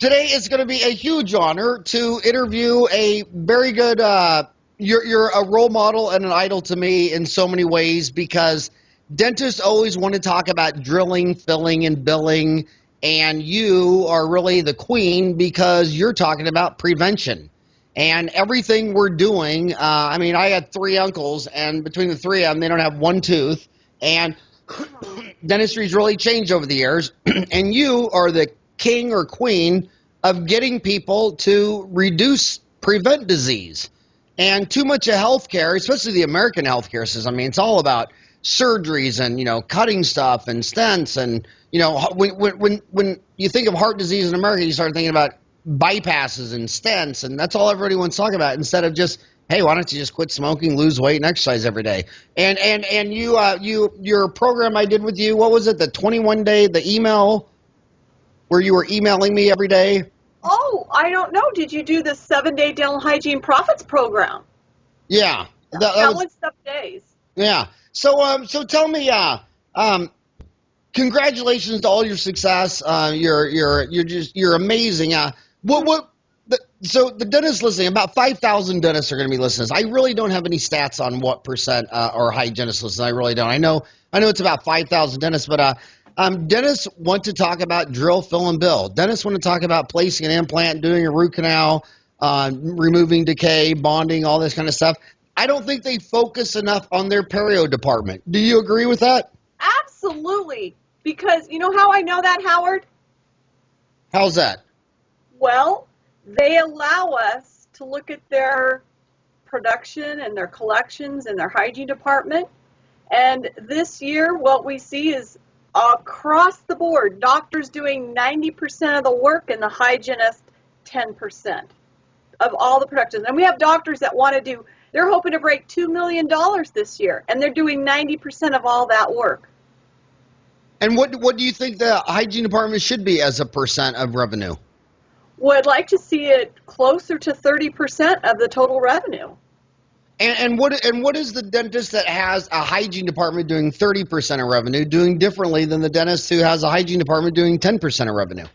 Today is going to be a huge honor to interview a very good, you're a role model and an idol to me in so many ways because dentists always want to talk about drilling, filling, and billing, and you are really the queen because you're talking about prevention. And everything we're doing, I had three uncles, and between the three of them, they don't have one tooth. And dentistry's really changed over the years, and you are the king or queen of getting people to prevent disease. And too much of healthcare, especially the American healthcare system, it's all about surgeries and, cutting stuff and stents. And, when you think of heart disease in America, you start thinking about bypasses and stents, and that's all everybody wants to talk about instead of just, hey, why don't you just quit smoking, lose weight, and exercise every day? And your program I did with you, what was it? The 21 day, the email where you were emailing me every day. Oh, I don't know. Did you do the 7-day dental hygiene profits program? Yeah, that was 7 days. Yeah. So tell me, congratulations to all your success. You're amazing. So the dentists listening, about 5,000 dentists are going to be listening. I really don't have any stats on what percent are hygienists listening. I really don't. I know it's about 5,000 dentists, but dentists want to talk about drill, fill, and bill. Dentists want to talk about placing an implant, doing a root canal, removing decay, bonding, all this kind of stuff. I don't think they focus enough on their perio department. Do you agree with that? Absolutely. Because you know how I know that, Howard? How's that? Well, they allow us to look at their production and their collections and their hygiene department. And this year, what we see is across the board, doctors doing 90% of the work and the hygienist 10% of all the productions. And we have doctors that want to do, they're hoping to break $2 million this year, and they're doing 90% of all that work. And what do you think the hygiene department should be as a percent of revenue? Well, I'd like to see it closer to 30% of the total revenue. And what is the dentist that has a hygiene department doing 30% of revenue doing differently than the dentist who has a hygiene department doing 10% of revenue?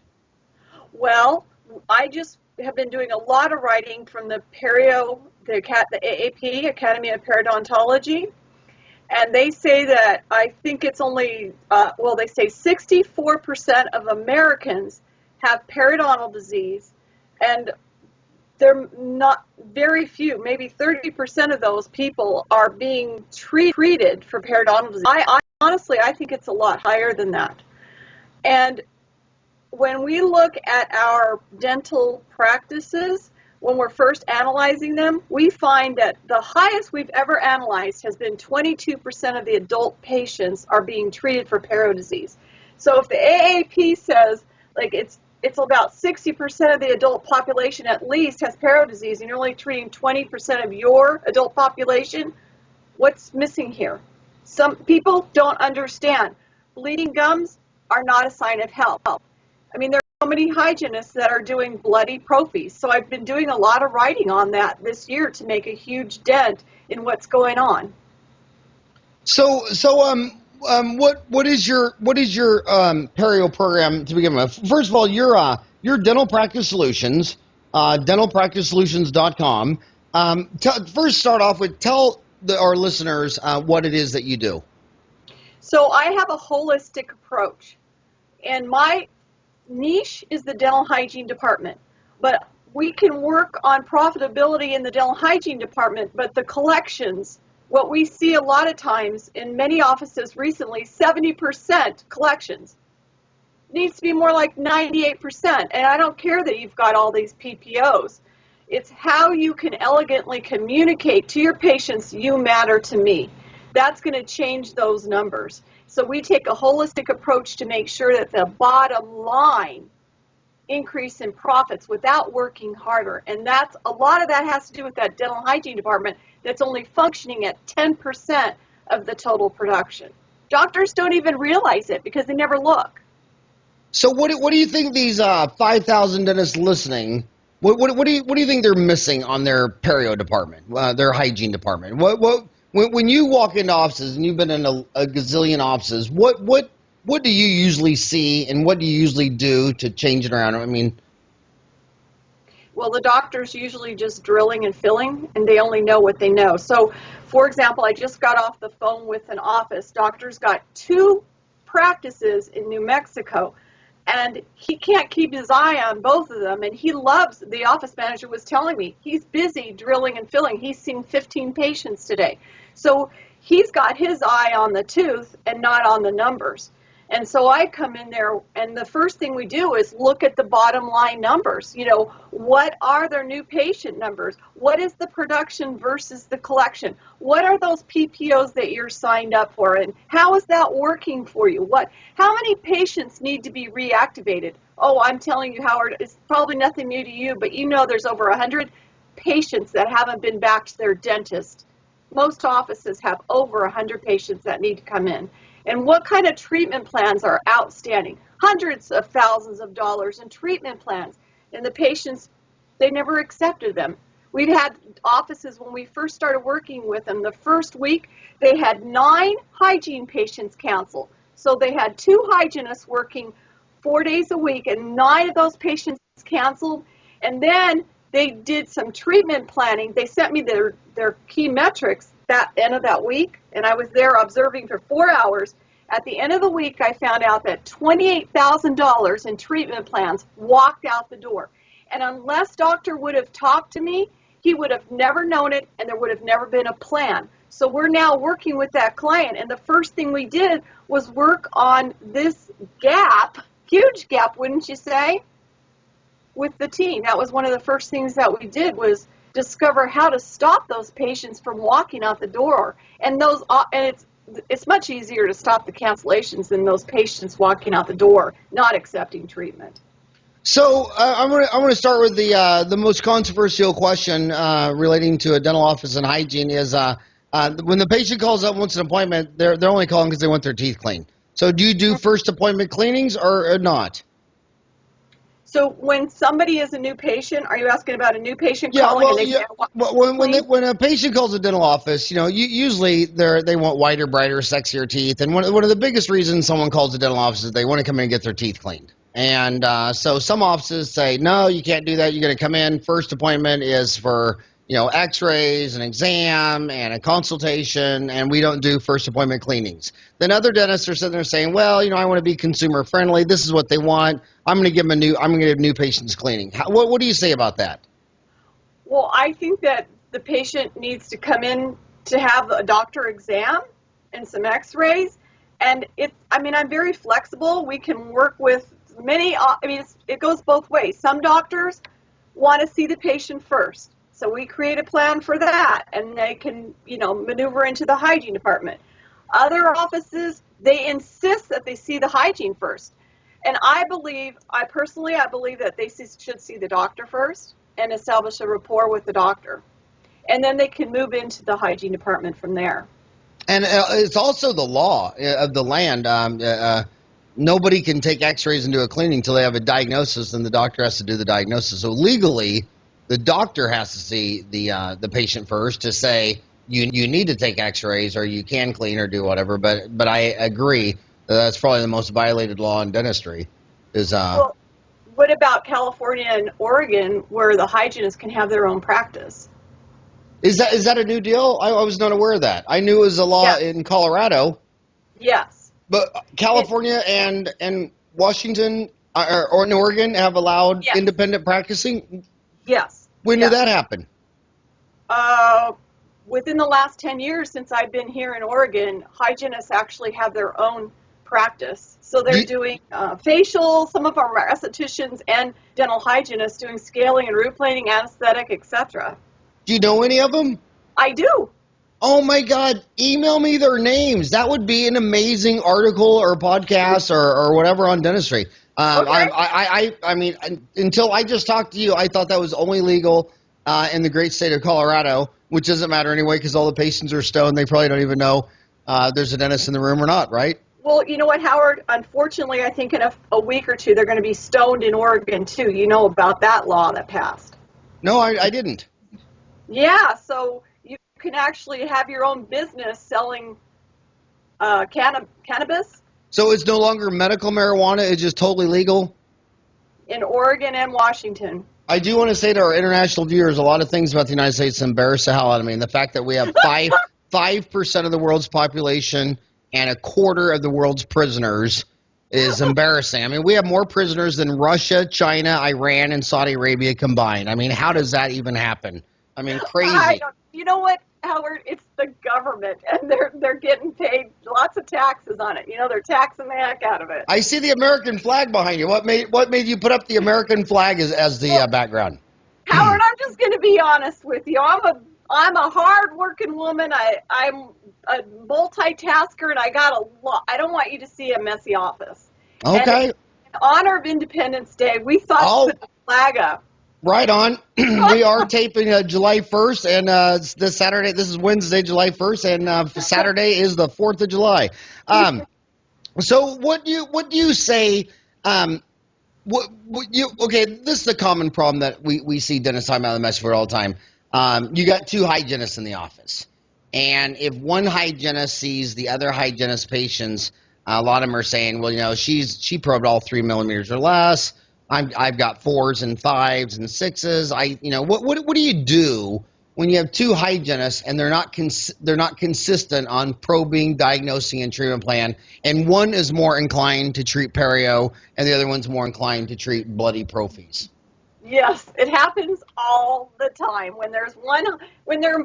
Well, I just have been doing a lot of writing from the AAP, Academy of Periodontology, and they say that I think it's only, they say 64% of Americans have periodontal disease, and they're not very few, maybe 30% of those people are being treated for periodontal disease. I think it's a lot higher than that. And when we look at our dental practices, when we're first analyzing them, we find that the highest we've ever analyzed has been 22% of the adult patients are being treated for perio disease. So if the AAP says it's about 60% of the adult population at least has perio disease, and you're only treating 20% of your adult population, what's missing here? Some people don't understand. Bleeding gums are not a sign of health. There are so many hygienists that are doing bloody prophies. So I've been doing a lot of writing on that this year to make a huge dent in what's going on. What is your perio program to begin with? First of all, your Dental Practice Solutions, dentalpracticesolutions.com. First, start off with tell our listeners what it is that you do. So I have a holistic approach, and my niche is the dental hygiene department, but we can work on profitability in the dental hygiene department, but the collections, what we see a lot of times in many offices recently, 70% collections. Needs to be more like 98%, and I don't care that you've got all these PPOs. It's how you can elegantly communicate to your patients, you matter to me. That's going to change those numbers. So we take a holistic approach to make sure that the bottom line increase in profits without working harder. And that's a lot of that has to do with that dental hygiene department that's only functioning at 10% of the total production. Doctors don't even realize it because they never look. So what do you think these 5,000 dentists listening, what do you think they're missing on their perio department, their hygiene department? When you walk into offices, and you've been in a gazillion offices, what do you usually see, and what do you usually do to change it around? Well, the doctor's usually just drilling and filling, and they only know what they know. So, for example, I just got off the phone with an office. Doctor's got 2 practices in New Mexico, and he can't keep his eye on both of them. And he loves, the office manager was telling me, he's busy drilling and filling. He's seen 15 patients today. So he's got his eye on the tooth and not on the numbers. And so I come in there, and the first thing we do is look at the bottom line numbers. You know, what are their new patient numbers? What is the production versus the collection? What are those PPOs that you're signed up for, and how is that working for you? How many patients need to be reactivated? Oh, I'm telling you, Howard, it's probably nothing new to you, but you know there's over 100 patients that haven't been back to their dentist. Most offices have over 100 patients that need to come in. And what kind of treatment plans are outstanding? Hundreds of thousands of dollars in treatment plans. And the patients, they never accepted them. We've had offices, when we first started working with them, the first week, they had 9 hygiene patients canceled. So they had 2 hygienists working 4 days a week, and 9 of those patients canceled. And then they did some treatment planning. They sent me their key metrics that end of that week, and I was there observing for 4 hours. At the end of the week, I found out that $28,000 in treatment plans walked out the door. And unless doctor would have talked to me, he would have never known it, and there would have never been a plan. So we're now working with that client, and the first thing we did was work on this gap, huge gap, wouldn't you say, with the team. That was one of the first things that we did, was discover how to stop those patients from walking out the door. And it's much easier to stop the cancellations than those patients walking out the door not accepting treatment. So I'm gonna start with the most controversial question relating to a dental office and hygiene is when the patient calls up wants an appointment, they're only calling because they want their teeth cleaned. So do you do first appointment cleanings or not? So when somebody is a new patient, are you asking about a new patient Yeah, calling? well, And yeah. When a patient calls a dental office, usually they want whiter, brighter, sexier teeth, and one of the biggest reasons someone calls a dental office is they want to come in and get their teeth cleaned. And so some offices say, no, you can't do that. You're going to come in. First appointment is for X-rays, an exam, and a consultation, and we don't do first appointment cleanings. Then other dentists are sitting there saying, well, I want to be consumer friendly. This is what they want. I'm going to give new patients cleaning. What do you say about that? Well, I think that the patient needs to come in to have a doctor exam and some x-rays. And I'm very flexible. We can work with it goes both ways. Some doctors want to see the patient first. So we create a plan for that, and they can, maneuver into the hygiene department. Other offices, they insist that they see the hygiene first. And I personally believe that they should see the doctor first and establish a rapport with the doctor. And then they can move into the hygiene department from there. And it's also the law of the land. Nobody can take x-rays and do a cleaning until they have a diagnosis, and the doctor has to do the diagnosis. So legally, the doctor has to see the patient first to say, you need to take x-rays or you can clean or do whatever. But I agree that that's probably the most violated law in dentistry. Well, what about California and Oregon, where the hygienists can have their own practice? Is that a new deal? I was not aware of that. I knew it was a law Yes. in Colorado. Yes. But California and Washington or in Oregon have allowed Yes. independent practicing. Yes. When Yes. did that happen? Within the last 10 years since I've been here in Oregon, hygienists actually have their own practice. So they're doing facials, some of them are estheticians and dental hygienists doing scaling and root planing, anesthetic, etc. Do you know any of them? I do. Oh my God! Email me their names. That would be an amazing article or podcast or whatever on dentistry. Okay. I mean, until I just talked to you, I thought that was only legal in the great state of Colorado, which doesn't matter anyway because all the patients are stoned. They probably don't even know there's a dentist in the room or not, right? Well, you know what, Howard? Unfortunately, I think in a week or two, they're going to be stoned in Oregon, too. You know about that law that passed. No, I didn't. Yeah, so you can actually have your own business selling cannabis So it's no longer medical marijuana. It's just totally legal. in Oregon and Washington. I do want to say to our international viewers, a lot of things about the United States embarrass the hell out of me. And the fact that we have 5% of the world's population and a quarter of the world's prisoners is embarrassing. I mean, we have more prisoners than Russia, China, Iran, and Saudi Arabia combined. I mean, how does that even happen? I mean, I crazy. don't, you know what, Howard? It's the government, and they're getting paid lots of taxes on it. You know, they're taxing the heck out of it. I see the American flag behind you. What made you put up the American flag as the Well, background? Howard, I'm just going to be honest with you. I'm a hard working woman. I'm a multitasker, and I got a lot. I don't want you to see a messy office. And in Okay. honor of Independence Day, we thought to Oh, put the flag up. right on. We are taping July 1st, and this Saturday. This is Wednesday, July 1st, and Saturday is the 4th of July. So what do you say? Okay? This is a common problem that we see dentists talking about in the message board all the time. You got two hygienists in the office, and if one hygienist sees the other hygienist patients, a lot of them are saying, well, she probed all 3 millimeters or less. I've got 4s and 5s and 6s. What do you do when you have two hygienists and they're not consistent on probing, diagnosing, and treatment plan, and one is more inclined to treat perio and the other one's more inclined to treat bloody prophies? Yes, it happens all the time. When there are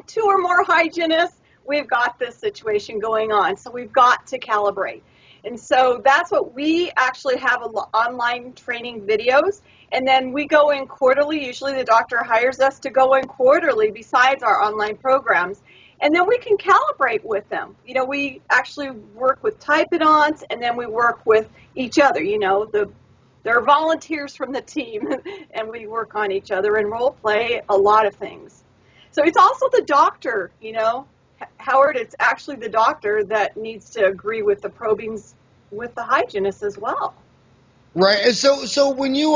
two or more hygienists, we've got this situation going on. So we've got to calibrate. And so that's what we actually have online training videos. And then we go in quarterly. Usually the doctor hires us to go in quarterly besides our online programs. And then we can calibrate with them. You know, we actually work with typodonts, and then we work with each other. You know, there are volunteers from the team, and we work on each other and role play a lot of things. So it's also the doctor, you know, Howard, it's actually the doctor that needs to agree with the probings with the hygienist as well. Right. So when you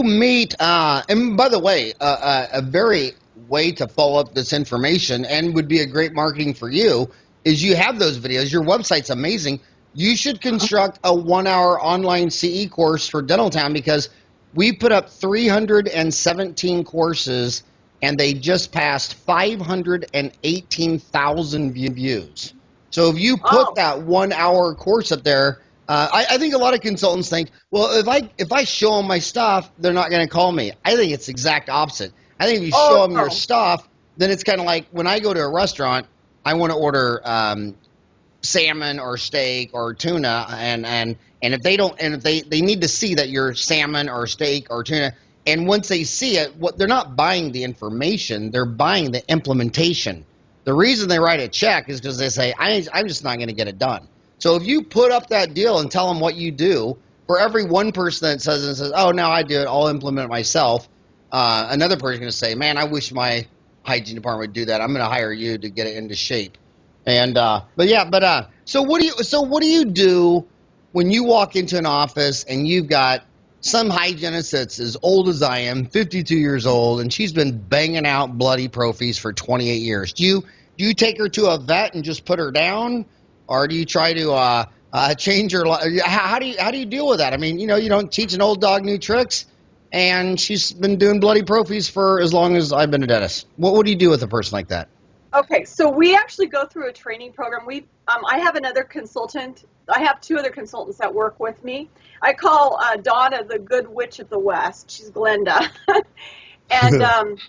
meet, and by the way, a very way to follow up this information and would be a great marketing for you is you have those videos. Your website's amazing. You should construct a 1 hour online CE course for Dental Town, because we put up 317 courses and they just passed 518,000 views. So if you put Oh, that 1 hour course up there, I think a lot of consultants think, well, if I show them my stuff, they're not going to call me. I think it's the exact opposite. I think if you oh show them your no. stuff, then it's kind of like when I go to a restaurant, I want to order salmon or steak or tuna, and if they don't, and if they need to see that you're salmon or steak or tuna, and once they see it, what they're not buying the information, they're buying the implementation. The reason they write a check is because they say, I'm just not going to get it done. So if you put up that deal and tell them what you do, for every one person that says, oh, no, I do it, I'll implement it myself, another person is going to say, man, I wish my hygiene department would do that. I'm going to hire you to get it into shape. And so what do you do when you walk into an office and you've got some hygienist that's as old as I am, 52 years old, and she's been banging out bloody prophies for 28 years? Do you take her to a vet and just put her down, or do you try to change her life? How do you deal with that? I mean, you don't teach an old dog new tricks, and she's been doing bloody prophies for as long as I've been a dentist. What do you do with a person like that? Okay, so we actually go through a training program. I have another consultant. I have two other consultants that work with me. I call Donna the good witch of the West. She's Glenda. And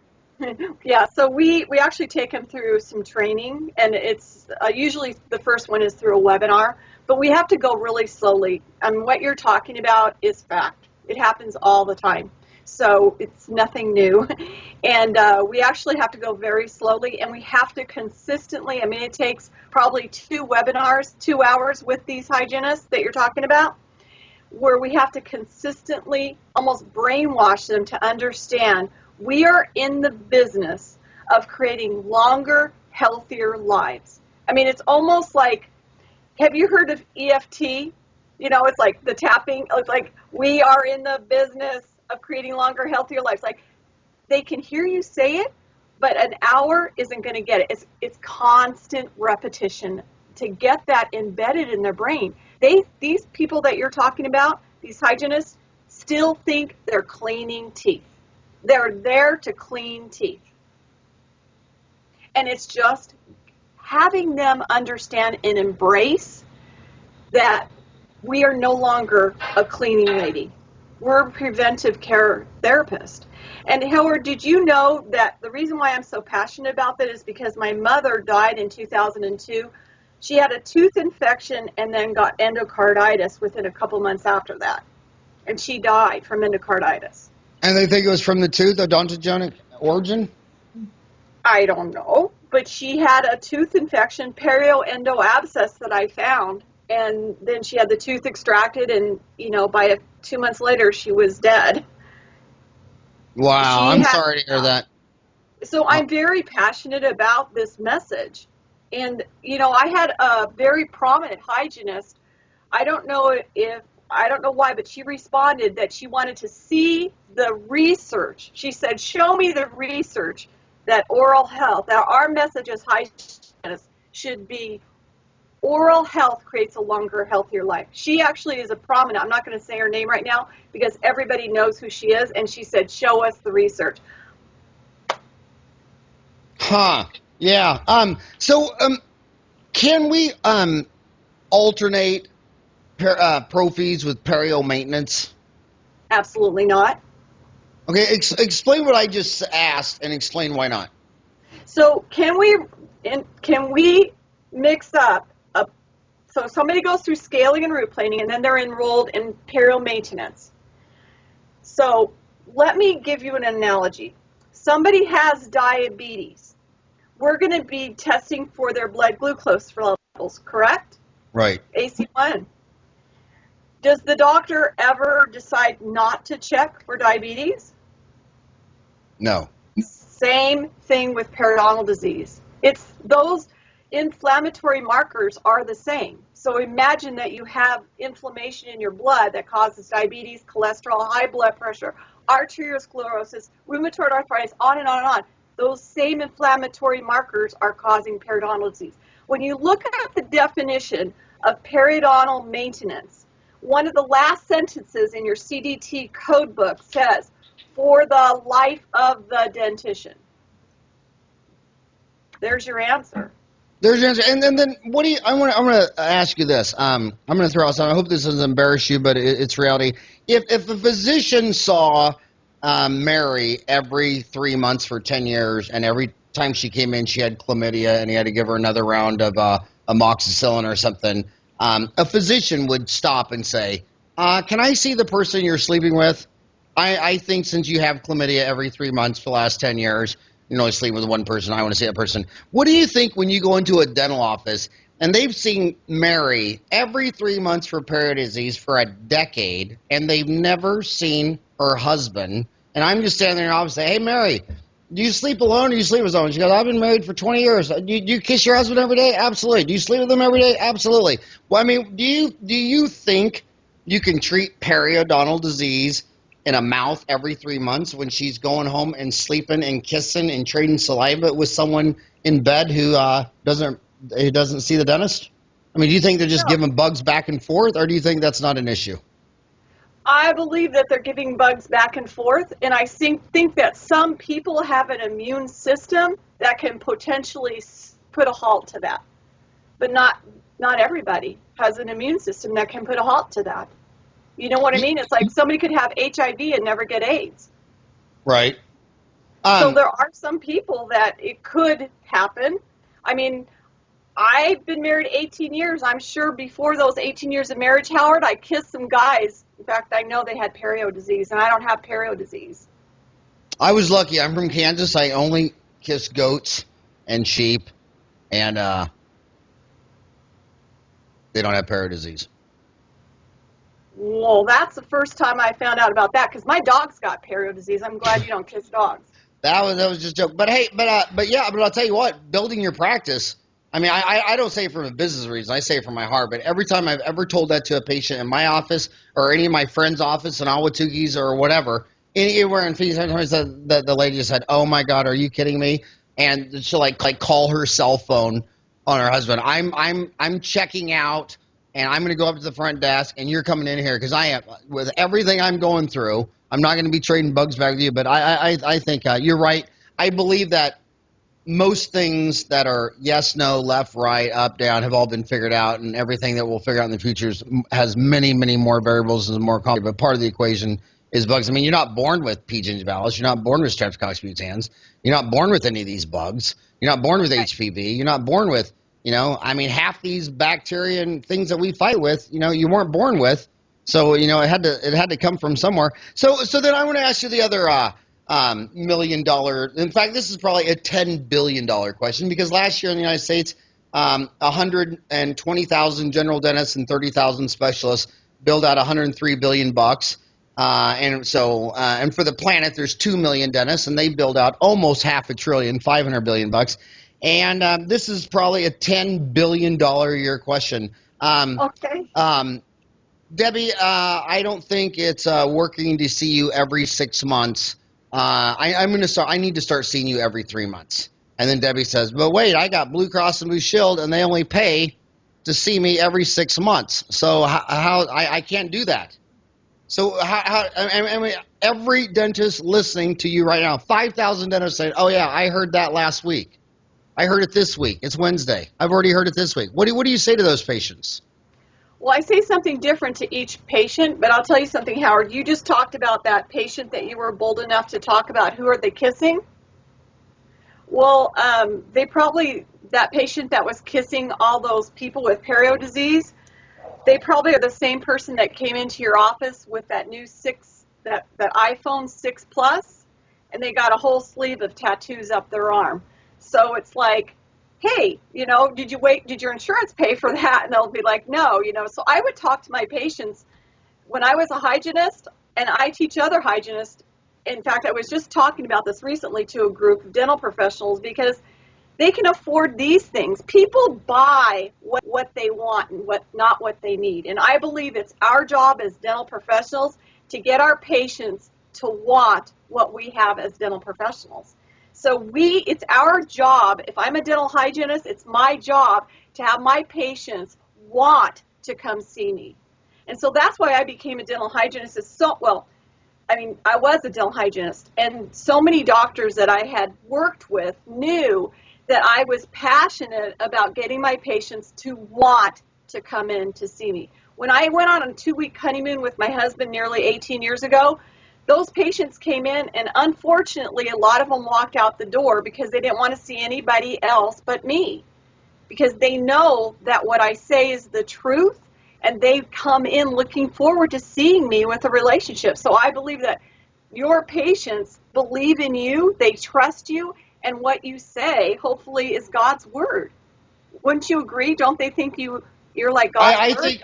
yeah, so we actually take them through some training, and it's usually the first one is through a webinar, but we have to go really slowly. What you're talking about is fact. It happens all the time. So it's nothing new. And we actually have to go very slowly, and we have to consistently, it takes probably 2 webinars, 2 hours with these hygienists that you're talking about, where we have to consistently almost brainwash them to understand we are in the business of creating longer, healthier lives. It's almost like, have you heard of EFT? It's like the tapping. It's like we are in the business of creating longer, healthier lives. Like, they can hear you say it, but an hour isn't going to get it. It's constant repetition to get that embedded in their brain. These people that you're talking about, these hygienists, still think they're cleaning teeth. They're there to clean teeth. And it's just having them understand and embrace that we are no longer a cleaning lady. We're a preventive care therapist. And Howard, did you know that the reason why I'm so passionate about that is because my mother died in 2002. She had a tooth infection and then got endocarditis within a couple months after that. And she died from endocarditis. And they think it was from the tooth, odontogenic origin? I don't know, but she had a tooth infection, perioendo abscess that I found, and then she had the tooth extracted, and by 2 months later, she was dead. Wow, She I'm had, sorry to hear that. so I'm very passionate about this message, and I had a very prominent hygienist. I don't know why, but she responded that she wanted to see the research. She said, "Show me the research that oral health, that our message as hygienists should be oral health creates a longer, healthier life." She actually is a prominent, I'm not going to say her name right now because everybody knows who she is, and she said, "Show us the research." Huh. Yeah. Can we alternate pro fees with perio maintenance? Absolutely not. Okay, explain what I just asked and explain why not. So can we mix up so somebody goes through scaling and root planing, and then they're enrolled in perio maintenance. So let me give you an analogy. Somebody has diabetes. We're going to be testing for their blood glucose levels, correct? Right. AC1. Does the doctor ever decide not to check for diabetes? No. Same thing with periodontal disease. It's those inflammatory markers are the same. So imagine that you have inflammation in your blood that causes diabetes, cholesterol, high blood pressure, arteriosclerosis, rheumatoid arthritis, on and on and on. Those same inflammatory markers are causing periodontal disease. When you look at the definition of periodontal maintenance, one of the last sentences in your CDT code book says, "for the life of the dentition." There's your answer. There's your answer. And then what do you? I'm gonna ask you this. I'm gonna throw out something. I hope this doesn't embarrass you, but it's reality. If a physician saw Mary every 3 months for 10 years, and every time she came in she had chlamydia, and he had to give her another round of amoxicillin or something, a physician would stop and say, "Can I see the person you're sleeping with? I think since you have chlamydia every 3 months for the last 10 years." You know, I sleep with one person. I want to see that person. What do you think when you go into a dental office and they've seen Mary every 3 months for period disease for a decade, and they've never seen her husband? And I'm just standing there in the office and say, "Hey, Mary, do you sleep alone or do you sleep with someone?" She goes, "I've been married for 20 years. Do you kiss your husband every day?" "Absolutely." "Do you sleep with him every day?" "Absolutely." Well, I mean, do you think you can treat periodontal disease in a mouth every 3 months when she's going home and sleeping and kissing and trading saliva with someone in bed who doesn't see the dentist? I mean, do you think they're just No. giving bugs back and forth, or do you think that's not an issue? I believe that they're giving bugs back and forth, and I think that some people have an immune system that can potentially put a halt to that. But not everybody has an immune system that can put a halt to that. You know what I mean? It's like somebody could have HIV and never get AIDS. Right. So Um, there are some people that it could happen. I mean, I've been married 18 years. I'm sure before those 18 years of marriage, Howard, I kissed some guys. In fact, I know they had perio disease, and I don't have perio disease. I was lucky. I'm from Kansas. I only kiss goats and sheep, and they don't have parrot disease. Well, that's the first time I found out about that because my dog's got perio disease. I'm glad you don't kiss dogs. That was just a joke. But hey, but yeah, but I'll tell you what, building your practice. I mean, I don't say it from a business reason. I say it from my heart. But every time I've ever told that to a patient in my office or any of my friends' office in Awatuki's or whatever, anywhere in Phoenix, sometimes the lady just said, "Oh my God, are you kidding me?" And she'll like call her cell phone on her husband. I'm checking out, and I'm going to go up to the front desk, and you're coming in here because I am with everything I'm going through. I'm not going to be trading bugs back with you, but I think you're right. I believe that most things that are yes, no, left, right, up, down have all been figured out, and everything that we'll figure out in the future has many, many more variables and more complicated. But part of the equation is bugs. I mean, you're not born with P. gingivalis. You're not born with Streptococcus mutans. You're not born with any of these bugs. You're not born with HPV. You're not born with, I mean, half these bacteria and things that we fight with, you weren't born with. So, it had to come from somewhere. So then I want to ask you the other $1,000,000. In fact, this is probably a $10 billion question, because last year in the United States, 120,000 general dentists and 30,000 specialists billed out 103 billion bucks. And for the planet, there's 2 million dentists, and they billed out almost half a trillion, 500 billion bucks. And this is probably a $10 billion a year question. Okay. Debbie, I don't think it's working to see you every 6 months. I'm going to start. I need to start seeing you every 3 months. And then Debbie says, "But wait, I got Blue Cross and Blue Shield, and they only pay to see me every 6 months. So how I can't do that." So I mean, every dentist listening to you right now, 5,000 dentists saying, "Oh yeah, I heard that last week. I heard it this week. It's Wednesday. I've already heard it this week." What do you say to those patients? Well, I say something different to each patient, but I'll tell you something, Howard. You just talked about that patient that you were bold enough to talk about. Who are they kissing? Well, that patient that was kissing all those people with perio disease, they probably are the same person that came into your office with that new that iPhone 6 Plus, and they got a whole sleeve of tattoos up their arm. So it's like, hey, did your insurance pay for that? And they'll be like, no, So I would talk to my patients when I was a hygienist, and I teach other hygienists. In fact, I was just talking about this recently to a group of dental professionals, because they can afford these things. People buy what they want and not what they need. And I believe it's our job as dental professionals to get our patients to want what we have as dental professionals. So it's our job. If I'm a dental hygienist, it's my job to have my patients want to come see me. And so that's why I became a dental hygienist. I was a dental hygienist, and so many doctors that I had worked with knew that I was passionate about getting my patients to want to come in to see me. When I went on a 2-week honeymoon with my husband nearly 18 years ago, those patients came in, and unfortunately, a lot of them walked out the door because they didn't want to see anybody else but me, because they know that what I say is the truth, and they've come in looking forward to seeing me with a relationship. So I believe that your patients believe in you, they trust you, and what you say, hopefully, is God's word. Wouldn't you agree? Don't they think you're like God's word?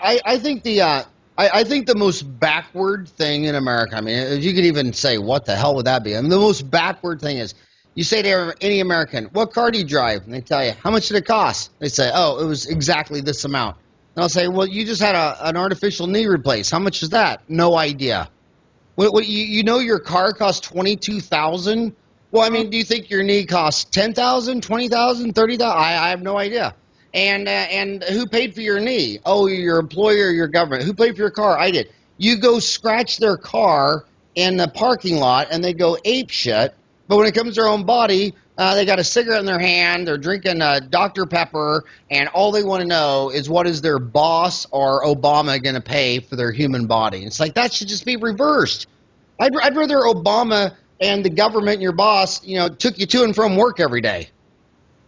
I think the most backward thing in America, I mean, if you could even say, what the hell would that be? I mean, the most backward thing is, you say to any American, "What car do you drive?" And they tell you, "How much did it cost?" They say, "Oh, it was exactly this amount." And I'll say, "Well, you just had an artificial knee replaced. How much is that?" "No idea." Your car costs 22,000. Well, I mean, do you think your knee costs 10,000, 20,000, 30,000? I have no idea. And who paid for your knee? Oh, your employer, your government. Who paid for your car? I did. You go scratch their car in the parking lot, and they go ape shit. But when it comes to their own body, they got a cigarette in their hand, they're drinking Dr. Pepper, and all they want to know is, what is their boss or Obama going to pay for their human body? It's like, that should just be reversed. I'd rather Obama and the government and your boss, took you to and from work every day,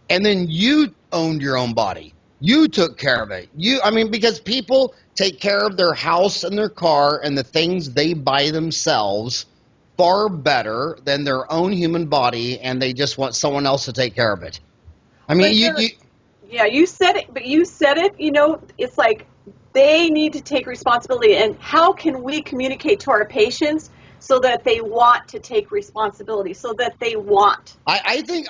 and then you owned your own body. You took care of it. Because people take care of their house and their car and the things they buy themselves far better than their own human body, and they just want someone else to take care of it. I mean, Yeah, you said it, but you said it, it's like they need to take responsibility. And how can we communicate to our patients so that they want to take responsibility, so that they want? I think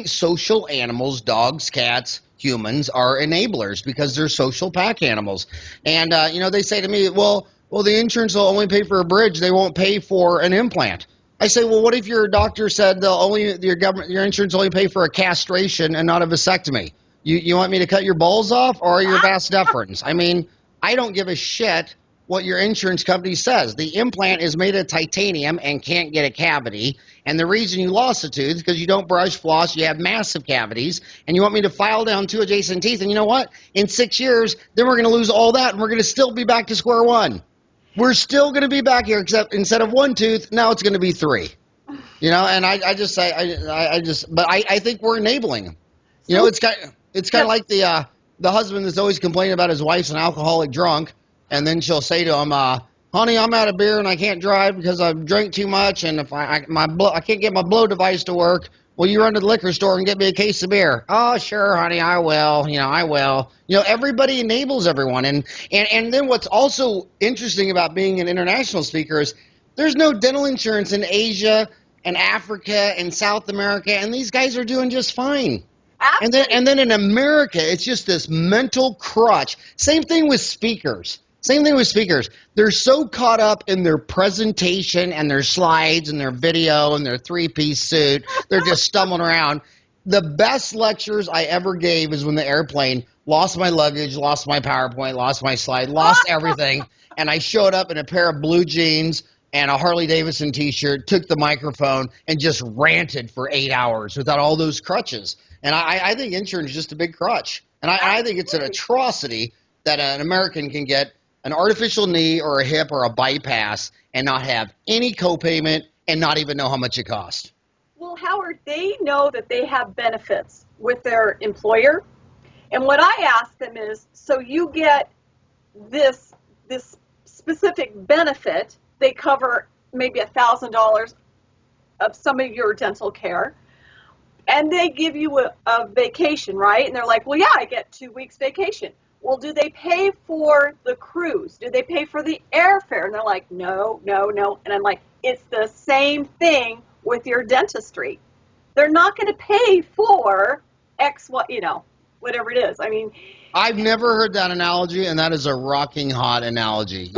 social animals, dogs, cats, humans, are enablers, because they're social pack animals. And they say to me, well, the insurance will only pay for a bridge, they won't pay for an implant. I say, well, what if your doctor said your insurance only pay for a castration and not a vasectomy? You want me to cut your balls off, or your vas deferens? I mean, I don't give a shit what your insurance company says. The implant is made of titanium and can't get a cavity. And the reason you lost a tooth is because you don't brush, floss, you have massive cavities, and you want me to file down 2 adjacent teeth. And you know what? In 6 years, then we're going to lose all that, and we're going to still be back to square one. We're still going to be back here, except instead of 1 tooth, now it's going to be 3. And I just say, but I think we're enabling them. It's kind of like the husband that's always complaining about his wife's an alcoholic drunk, and then she'll say to him, "Honey, I'm out of beer and I can't drive because I've drank too much, and if I can't get my blow device to work. Will you run to the liquor store and get me a case of beer?" "Oh, sure, honey, I will. I will." Everybody enables everyone, and then what's also interesting about being an international speaker is there's no dental insurance in Asia and Africa and South America, and these guys are doing just fine. Absolutely. And then in America, it's just this mental crutch. Same thing with speakers. They're so caught up in their presentation and their slides and their video and their 3-piece suit. They're just stumbling around. The best lectures I ever gave is when the airplane lost my luggage, lost my PowerPoint, lost my slide, lost everything. And I showed up in a pair of blue jeans and a Harley Davidson t-shirt, took the microphone, and just ranted for 8 hours without all those crutches. And I think insurance is just a big crutch. And I think it's an atrocity that an American can get an artificial knee or a hip or a bypass and not have any copayment and not even know how much it costs. Well, Howard, they know that they have benefits with their employer. And what I ask them is, so you get this specific benefit, they cover maybe $1,000 of some of your dental care, and they give you a vacation, right? And they're like, well, yeah, I get 2 weeks vacation. Well, do they pay for the cruise? Do they pay for the airfare? And they're like, no. And I'm like, it's the same thing with your dentistry. They're not going to pay for X, whatever it is. I mean, I've never heard that analogy, and that is a rocking hot analogy.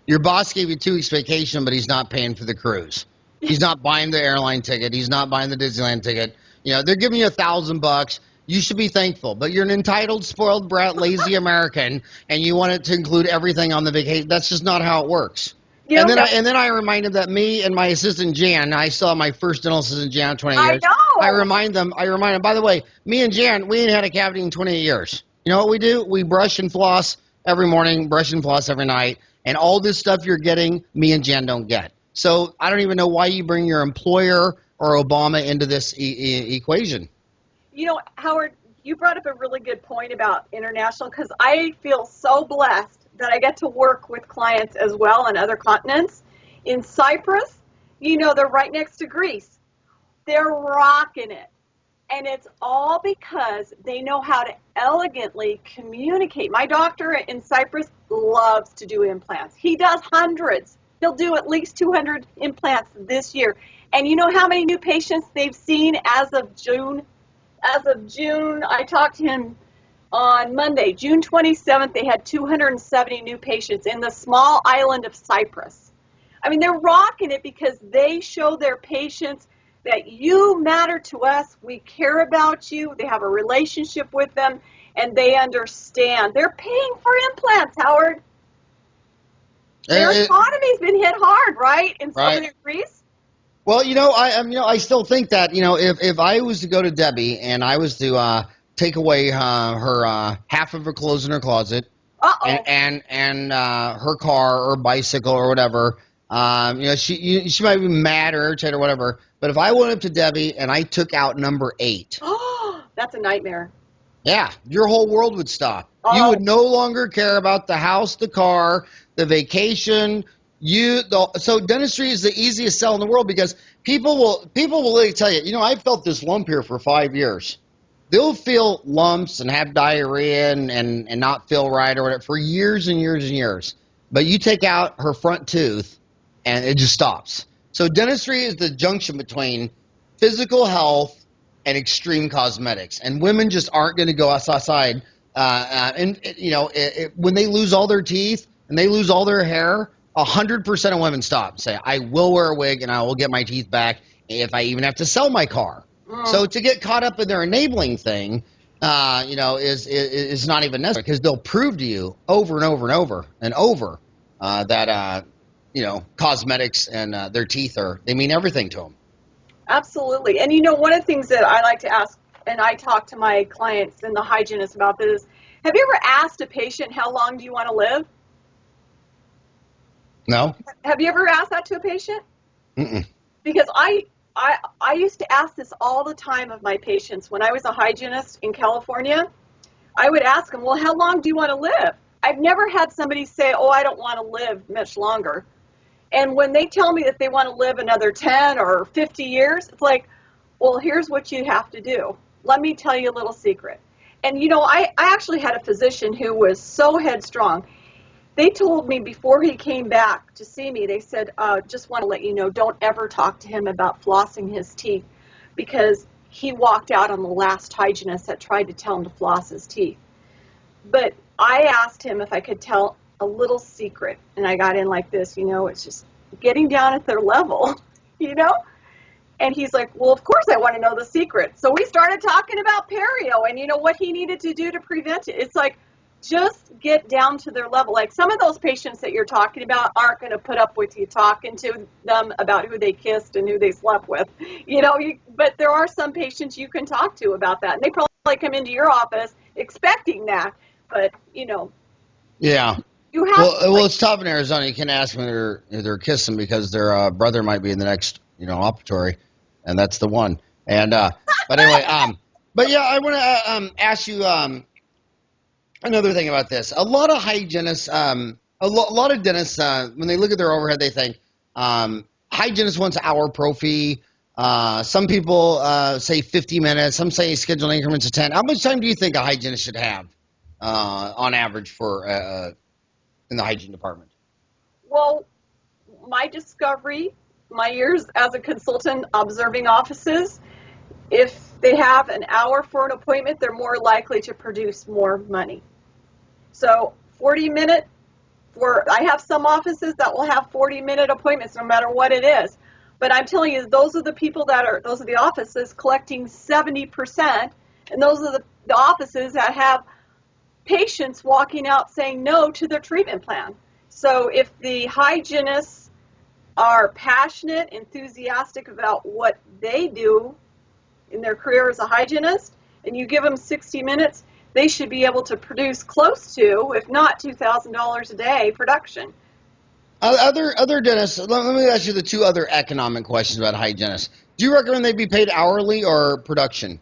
Your boss gave you 2 weeks vacation, but he's not paying for the cruise. He's not buying the airline ticket. He's not buying the Disneyland ticket. They're giving you $1,000. You should be thankful, but you're an entitled, spoiled brat, lazy American, and you want it to include everything on the vacation. That's just not how it works. And then I remind them that me and my assistant Jan, I saw my first dental assistant Jan 20 years. I know. I remind them. By the way, me and Jan, we ain't had a cavity in 28 years. You know what we do? We brush and floss every morning, brush and floss every night, and all this stuff you're getting, me and Jan don't get. So I don't even know why you bring your employer or Obama into this equation. Howard, you brought up a really good point about international, because I feel so blessed that I get to work with clients as well on other continents. In Cyprus, they're right next to Greece. They're rocking it. And it's all because they know how to elegantly communicate. My doctor in Cyprus loves to do implants. He does hundreds. He'll do at least 200 implants this year. And you know how many new patients they've seen as of June? As of June, I talked to him on Monday, June 27th, they had 270 new patients in the small island of Cyprus. I mean, they're rocking it because they show their patients that you matter to us, we care about you, they have a relationship with them, and they understand. They're paying for implants, Howard. Their economy's been hit hard, right, in southern Greece? Well, I still think that, if I was to go to Debbie and I was to take away her half of her clothes in her closet, and her car or bicycle or whatever, she might be mad or irritated or whatever. But if I went up to Debbie and I took out number 8, that's a nightmare. Yeah, your whole world would stop. You would no longer care about the house, the car, the vacation. So dentistry is the easiest sell in the world because people will literally tell you, I've felt this lump here for 5 years. They'll feel lumps and have diarrhea and not feel right or whatever for years and years and years. But you take out her front tooth and it just stops. So dentistry is the junction between physical health and extreme cosmetics. And women just aren't going to go outside. When they lose all their teeth and they lose all their hair, 100% of women stop and say, I will wear a wig and I will get my teeth back if I even have to sell my car. So to get caught up in their enabling thing, is not even necessary because they'll prove to you over and over and over and over that cosmetics and their teeth they mean everything to them. Absolutely. And one of the things that I like to ask, and I talk to my clients and the hygienists about this, have you ever asked a patient, how long do you want to live? No? Have you ever asked that to a patient? Mm-mm. Because I used to ask this all the time of my patients. When I was a hygienist in California, I would ask them, well, how long do you want to live? I've never had somebody say, oh, I don't want to live much longer. And when they tell me that they want to live another 10 or 50 years, it's like, well, here's what you have to do. Let me tell you a little secret. And I actually had a physician who was so headstrong. They told me before he came back to see me, they said, just want to let you know, don't ever talk to him about flossing his teeth, because he walked out on the last hygienist that tried to tell him to floss his teeth. But I asked him if I could tell a little secret, and I got in like this, it's just getting down at their level, you know? And he's like, well, of course I want to know the secret. So we started talking about perio and what he needed to do to prevent it. It's like, just get down to their level. Like, some of those patients that you're talking about aren't going to put up with you talking to them about who they kissed and who they slept with, but there are some patients you can talk to about that. And they probably come into your office expecting that, but Yeah. you have Well, it's tough in Arizona. You can't ask them if they're kissing because their brother might be in the next, operatory, and that's the one. And but anyway, but yeah, I want to ask you another thing about this. A lot of hygienists, lot of dentists, when they look at their overhead, they think hygienist wants hour pro fee. Some people say 50 minutes. Some say schedule increments of 10. How much time do you think a hygienist should have on average for in the hygiene department? Well, my discovery, my years as a consultant observing offices, if they have an hour for an appointment, they're more likely to produce more money. So 40-minute, I have some offices that will have 40-minute appointments no matter what it is. But I'm telling you, those are the offices collecting 70%, and those are the offices that have patients walking out saying no to their treatment plan. So if the hygienists are passionate, enthusiastic about what they do in their career as a hygienist, and you give them 60 minutes, they should be able to produce close to, if not $2,000 a day, production. Other dentists, let me ask you the two other economic questions about hygienists. Do you recommend they be paid hourly or production?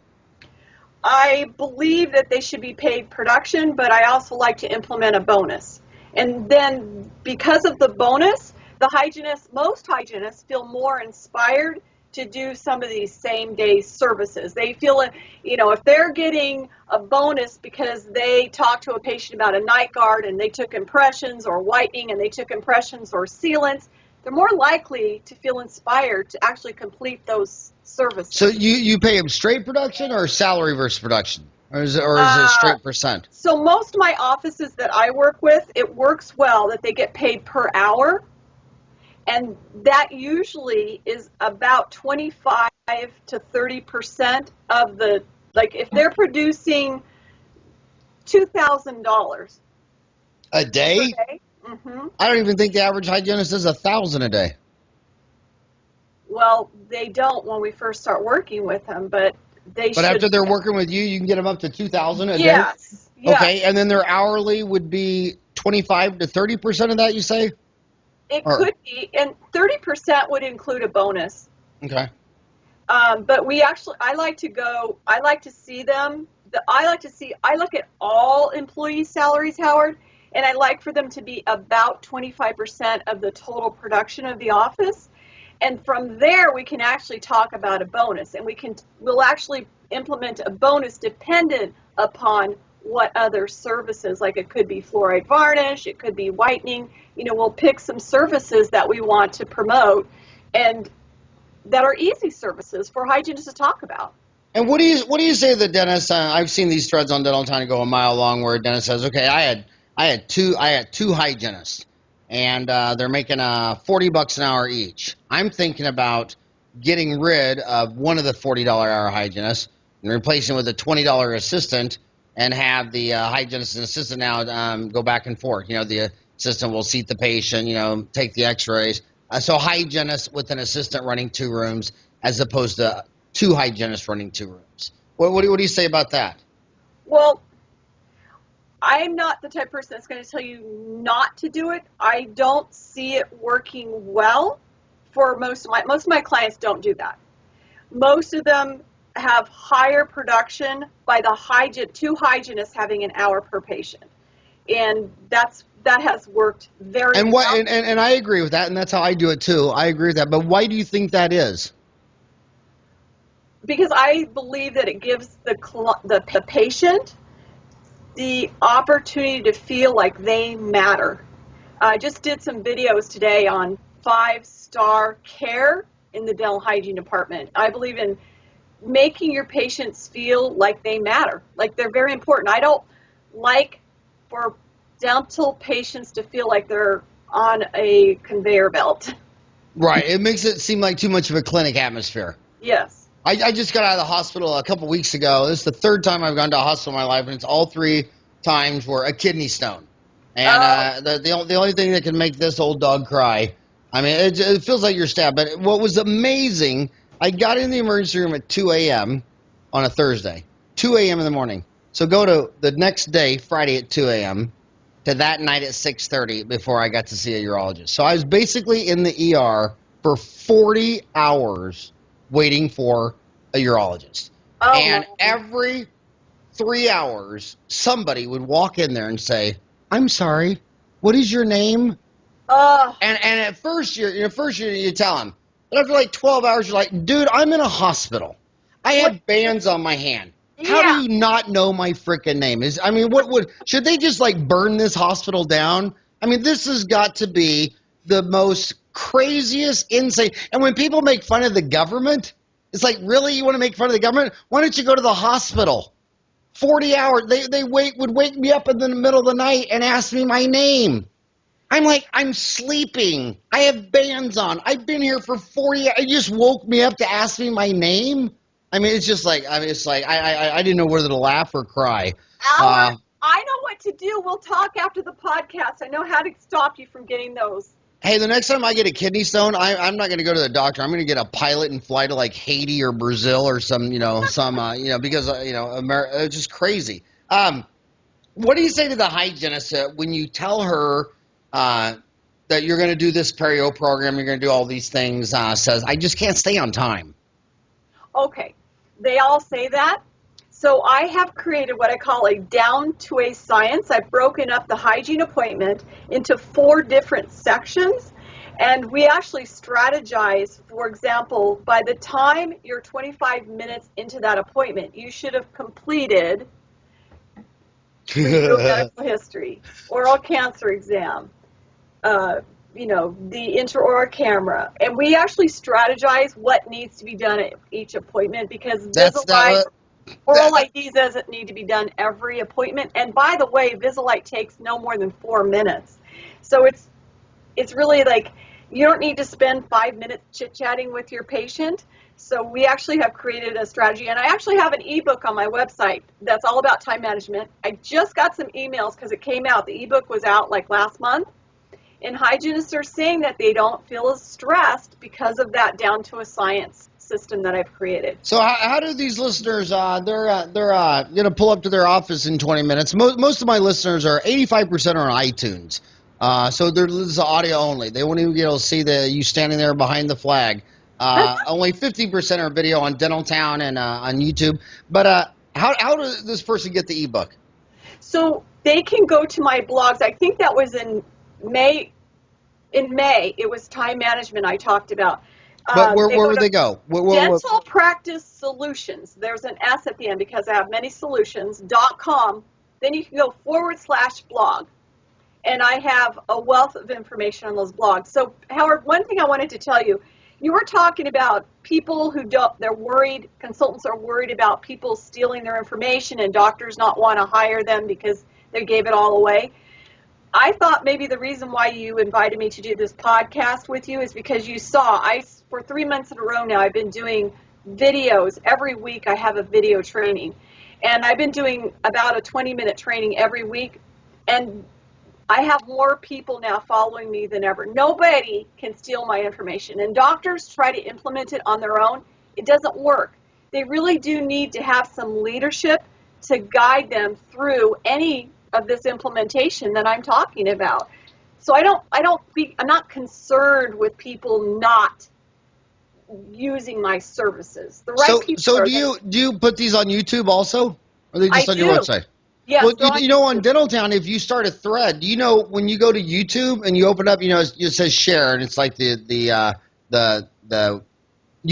I believe that they should be paid production, but I also like to implement a bonus. And then because of the bonus, most hygienists feel more inspired to do some of these same day services. They feel, if they're getting a bonus because they talked to a patient about a night guard and they took impressions or whitening and they took impressions or sealants, they're more likely to feel inspired to actually complete those services. So you pay them straight production or salary versus production, or is it straight percent? So most of my offices that I work with, it works well that they get paid per hour. And that usually is about 25 to 30% of like if they're producing $2,000 A per day? day. Mm-hmm. I don't even think the average hygienist does 1,000 a day. Well, they don't when we first start working with them, but they But should. after they're working with you, you can get them up to 2,000 a day. Yes. Okay, and then their hourly would be 25 to 30% of that. You say? It could be, and 30% would include a bonus. Okay. But I like to see them. I look at all employee salaries, Howard, and I like for them to be about 25% of the total production of the office. And from there, we can actually talk about a bonus, and we'll actually implement a bonus dependent upon what other services, like it could be fluoride varnish, it could be whitening. We'll pick some services that we want to promote and that are easy services for hygienists to talk about. And what do you say to the dentist? I've seen these threads on Dental Time go a mile long where a dentist says, "Okay, I had two hygienists, and they're making $40 an hour each. I'm thinking about getting rid of one of the $40 hour hygienists and replacing with a $20 assistant, and have the hygienist and assistant now go back and forth. The assistant will seat the patient, take the x-rays. So hygienist with an assistant running 2 rooms as opposed to 2 hygienists running 2 rooms. What do you say about that? Well, I'm not the type of person that's going to tell you not to do it. I don't see it working well for most of my clients. Don't do that. Most of them have higher production by the 2 hygienists having an hour per patient, and that has worked very And well. and I agree with that, and that's how I do it too. I agree with that. But why do you think that is? Because I believe that it gives the patient the opportunity to feel like they matter. I just did some videos today on 5-star care in the dental hygiene department. I believe in making your patients feel like they matter, like they're very important. I don't like for dental patients to feel like they're on a conveyor belt. Right. It makes it seem like too much of a clinic atmosphere. Yes. I just got out of the hospital a couple weeks ago. This is the 3rd time I've gone to a hospital in my life, and it's all 3 times were a kidney stone. And the only thing that can make this old dog cry, I mean, it feels like you're stabbed. But what was amazing, I got in the emergency room at 2 a.m. on a Thursday, 2 a.m. in the morning. So go to the next day, Friday at 2 a.m. to that night at 6:30 before I got to see a urologist. So I was basically in the ER for 40 hours waiting for a urologist. Oh And my. every 3 hours, somebody would walk in there and say, "I'm sorry, what is your name?" Uh, And at first, you tell them. But after like 12 hours, you're like, "Dude, I'm in a hospital. I what? have bands on my hand. How do Yeah. you not know my freaking name?" What should they just like burn this hospital down? I mean, this has got to be the most craziest, insane. And when people make fun of the government, it's like, really, you want to make fun of the government? Why don't you go to the hospital? 40 hours. Would wake me up in the middle of the night and ask me my name. I'm like, I'm sleeping. I have bands on. I've been here for 40 hours. You just woke me up to ask me my name. I mean, it's just like, I didn't know whether to laugh or cry. Albert, I know what to do. We'll talk after the podcast. I know how to stop you from getting those. Hey, the next time I get a kidney stone, I'm not going to go to the doctor. I'm going to get a pilot and fly to like Haiti or Brazil or because, it's just crazy. What do you say to the hygienist when you tell her that you're going to do this perio program, you're going to do all these things, says, I just can't stay on time? Okay, they all say that. So I have created what I call a down to a science. I've broken up the hygiene appointment into 4 different sections. And we actually strategize, for example, by the time you're 25 minutes into that appointment, you should have completed review of medical history, oral cancer exam, the intraoral camera. And we actually strategize what needs to be done at each appointment because That's Invisalign oral that, ID doesn't need to be done every appointment. And by the way, Invisalign takes no more than 4 minutes. So it's really like you don't need to spend 5 minutes chit-chatting with your patient. So we actually have created a strategy, and I actually have an ebook on my website that's all about time management. I just got some emails because it came out. The ebook was out like last month, and hygienists are saying that they don't feel as stressed because of that down to a science system that I've created. So how do these listeners? They're going to pull up to their office in 20 minutes. Most of my listeners are 85% are on iTunes. So this is audio only. They won't even be able to see you standing there behind the flag. Only 50% are video on Dental Town and on YouTube. But how does this person get the ebook? So they can go to my blogs. I think that was in May. In May, it was time management I talked about. But where They go would to they go? Dental Practice Solutions. There's an S at the end because I have many solutions.com. Then you can go /blog. And I have a wealth of information on those blogs. So, Howard, one thing I wanted to tell you, you were talking about people who they're worried, consultants are worried about people stealing their information and doctors not want to hire them because they gave it all away. I thought maybe the reason why you invited me to do this podcast with you is because you saw, for 3 months in a row now, I've been doing videos. Every week I have a video training. And I've been doing about a 20-minute training every week. And I have more people now following me than ever. Nobody can steal my information. And doctors try to implement it on their own. It doesn't work. They really do need to have some leadership to guide them through any of this implementation that I'm talking about. So I'm not concerned with people not using my services. The right people So are do you put these on YouTube also, or are they just I on your do. website? Yes, Well, they're on you know, on YouTube. Dental Town, if you start a thread, you know, when you go to YouTube and you open up, you know, it says share, and it's like the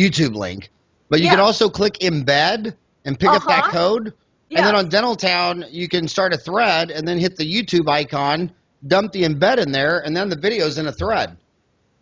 YouTube link. But you can Yes. also click embed and pick up that Uh-huh. code. And then Yes. on Dental Town, you can start a thread and then hit the YouTube icon, dump the embed in there, and then the video's in a thread.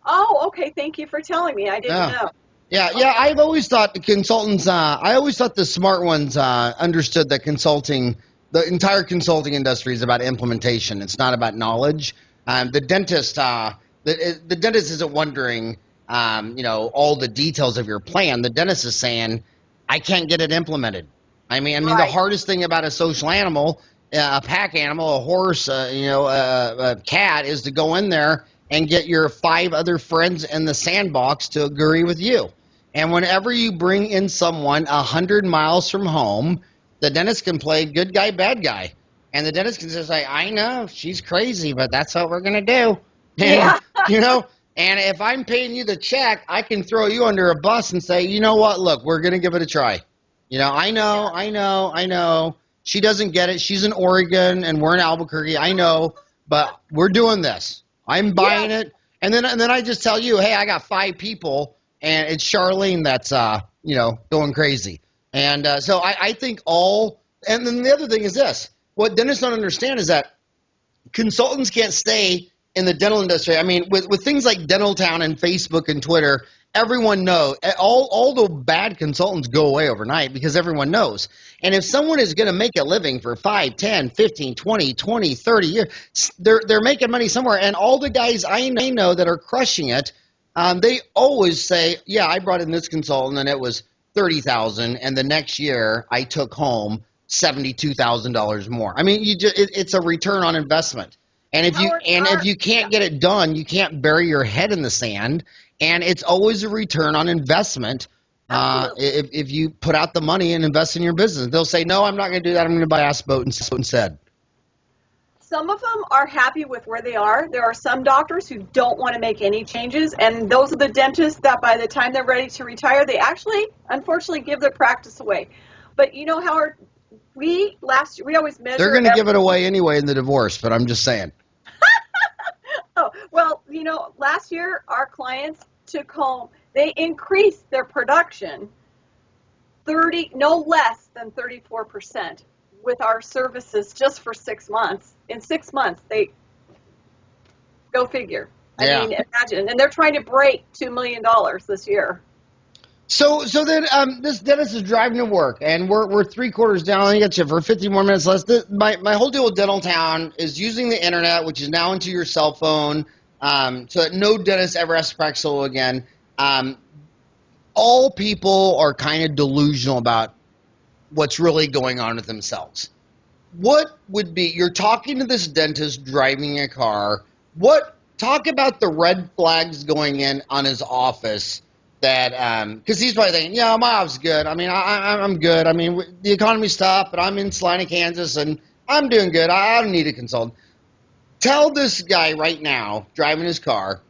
Oh, okay. Thank you for telling me. I didn't Yeah. know. Yeah. Okay. I've always thought the consultants. I always thought the smart ones understood that consulting, the entire consulting industry, is about implementation. It's not about knowledge. The dentist, the dentist isn't wondering, you know, all the details of your plan. The dentist is saying, I can't get it implemented. I mean, the Right. hardest thing about a social animal, a pack animal, a horse, you know, a cat, is to go in there and get your 5 other friends in the sandbox to agree with you. And whenever you bring in someone 100 miles from home, the dentist can play good guy, bad guy. And the dentist can just say, I know, she's crazy, but that's what we're going to do. And, Yeah. you know, and if I'm paying you the check, I can throw you under a bus and say, you know what, look, we're going to give it a try. You know, Yeah. I know. She doesn't get it. She's in Oregon and we're in Albuquerque. I know, but we're doing this. I'm buying Yes. it. And then I just tell you, hey, I got 5 people and it's Charlene that's you know, going crazy. And so I think all. And then the other thing is this: what dentists don't understand is that consultants can't stay in the dental industry. I mean, with things like Dental Town and Facebook and Twitter, everyone knows. All the bad consultants go away overnight because everyone knows. And if someone is going to make a living for 5, 10, 15, 20, 30 years, they're making money somewhere. And all the guys I know that are crushing it, they always say, yeah, I brought in this consultant and it was 30,000, and the next year I took home $72,000 more. I mean, it's a return on investment. And Howard, if you yeah, can't get it done, you can't bury your head in the sand. And it's always a return on investment. absolutely. If you put out the money and invest in your business, they'll say, no, I'm not going to do that. I'm going to buy a ass boat instead. Some of them are happy with where they are. There are some doctors who don't want to make any changes, and those are the dentists that by the time they're ready to retire, they actually, unfortunately, give their practice away. But you know, Howard, we always They're measure going to give it away anyway in the divorce, but I'm just saying. Oh, well, you know, last year our clients took home, they increased their production 30, no less than 34% with our services just for 6 months. In 6 months, they go figure. I Yeah. mean, imagine. And they're trying to break $2 million this year. So then this dentist is driving to work, and we're 3/4 down. I got you for 50 more minutes less. My whole deal with Dental Town is using the internet, which is now into your cell phone, so that no dentist ever has to practice solo again. Um, all people are kind of delusional about what's really going on with themselves. What would be, you're talking to this dentist driving a car, talk about the red flags going in on his office, that because he's probably thinking, yeah, my office is good. I mean, I'm good. I mean, the economy's tough, but I'm in Salina, Kansas, and I'm doing good. I don't need a consultant. Tell this guy right now driving his car,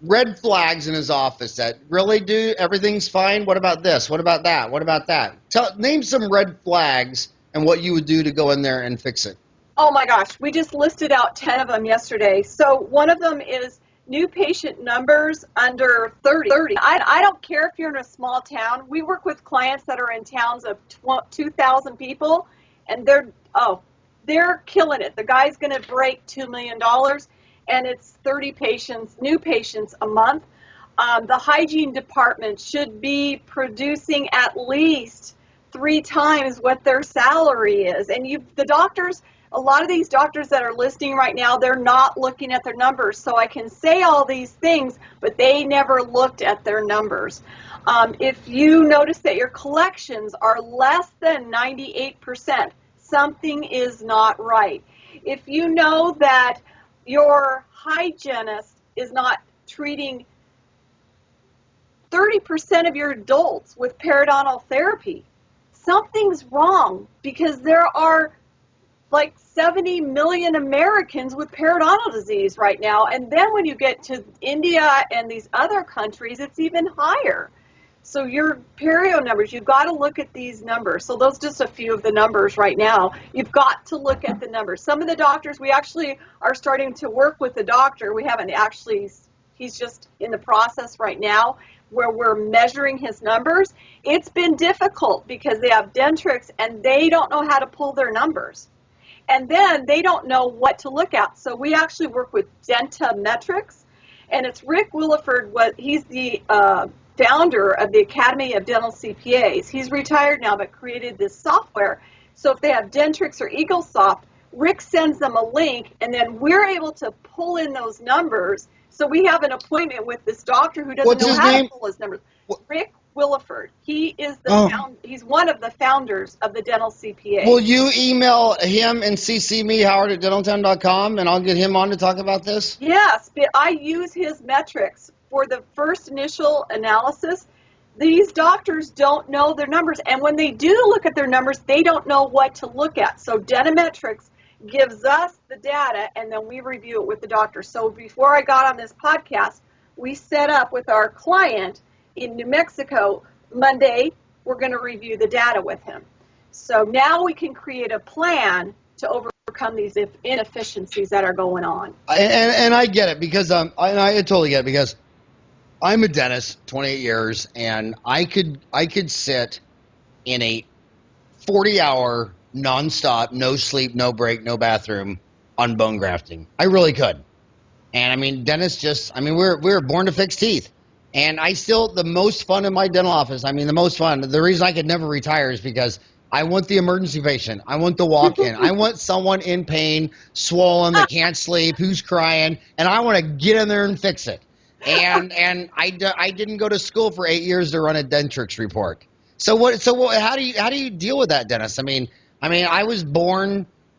red flags in his office that really do everything's fine. What about this? What about that? What about that? Name some red flags and what you would do to go in there and fix it. Oh my gosh, we just listed out 10 of them yesterday. So one of them is new patient numbers under 30. I don't care if you're in a small town. We work with clients that are in towns of 2,000 people, and they're killing it. The guy's going to break $2 million, and it's 30 patients, new patients a month. The hygiene department should be producing at least 3 times what their salary is. And the doctors, a lot of these doctors that are listening right now, they're not looking at their numbers. So I can say all these things, but they never looked at their numbers. If you notice that your collections are less than 98%, something is not right. If you know that your hygienist is not treating 30% of your adults with periodontal therapy. Something's wrong, because there are like 70 million Americans with periodontal disease right now. And then when you get to India and these other countries, it's even higher. So your perio numbers, you've got to look at these numbers. So those are just a few of the numbers right now. You've got to look at the numbers. Some of the doctors, we actually are starting to work with the doctor. We haven't actually, he's just in the process right now where we're measuring his numbers. It's been difficult because they have Dentrix and they don't know how to pull their numbers. And then they don't know what to look at. So we actually work with Dentametrics, and it's Rick Williford. He's the founder of the Academy of Dental CPAs. He's retired now, but created this software. So if they have Dentrix or EagleSoft, Rick sends them a link, and then we're able to pull in those numbers. So we have an appointment with this doctor who doesn't What's know his how name? to pull his numbers. Rick Williford. He is he's one of the founders of the dental CPA. Will you email him and CC me, Howard at dentaltown.com, and I'll get him on to talk about this? Yes, but I use his metrics for the first initial analysis. These doctors don't know their numbers, and when they do look at their numbers, they don't know what to look at. So Dentametrics gives us the data, and then we review it with the doctor. So before I got on this podcast, we set up with our client in New Mexico. Monday, we're going to review the data with him. So now we can create a plan to overcome these inefficiencies that are going on. And I get it, because I totally get it, because I'm a dentist, 28 years, and I could sit in a 40-hour nonstop, no sleep, no break, no bathroom on bone grafting. I really could. And I mean, dentists we're born to fix teeth. And the most fun in my dental office, the most fun. The reason I could never retire is because I want the emergency patient. I want the walk-in. I want someone in pain, swollen, that can't sleep, who's crying, and I want to get in there and fix it. And I didn't go to school for 8 years to run a Dentrix report. How do you deal with that, Dennis?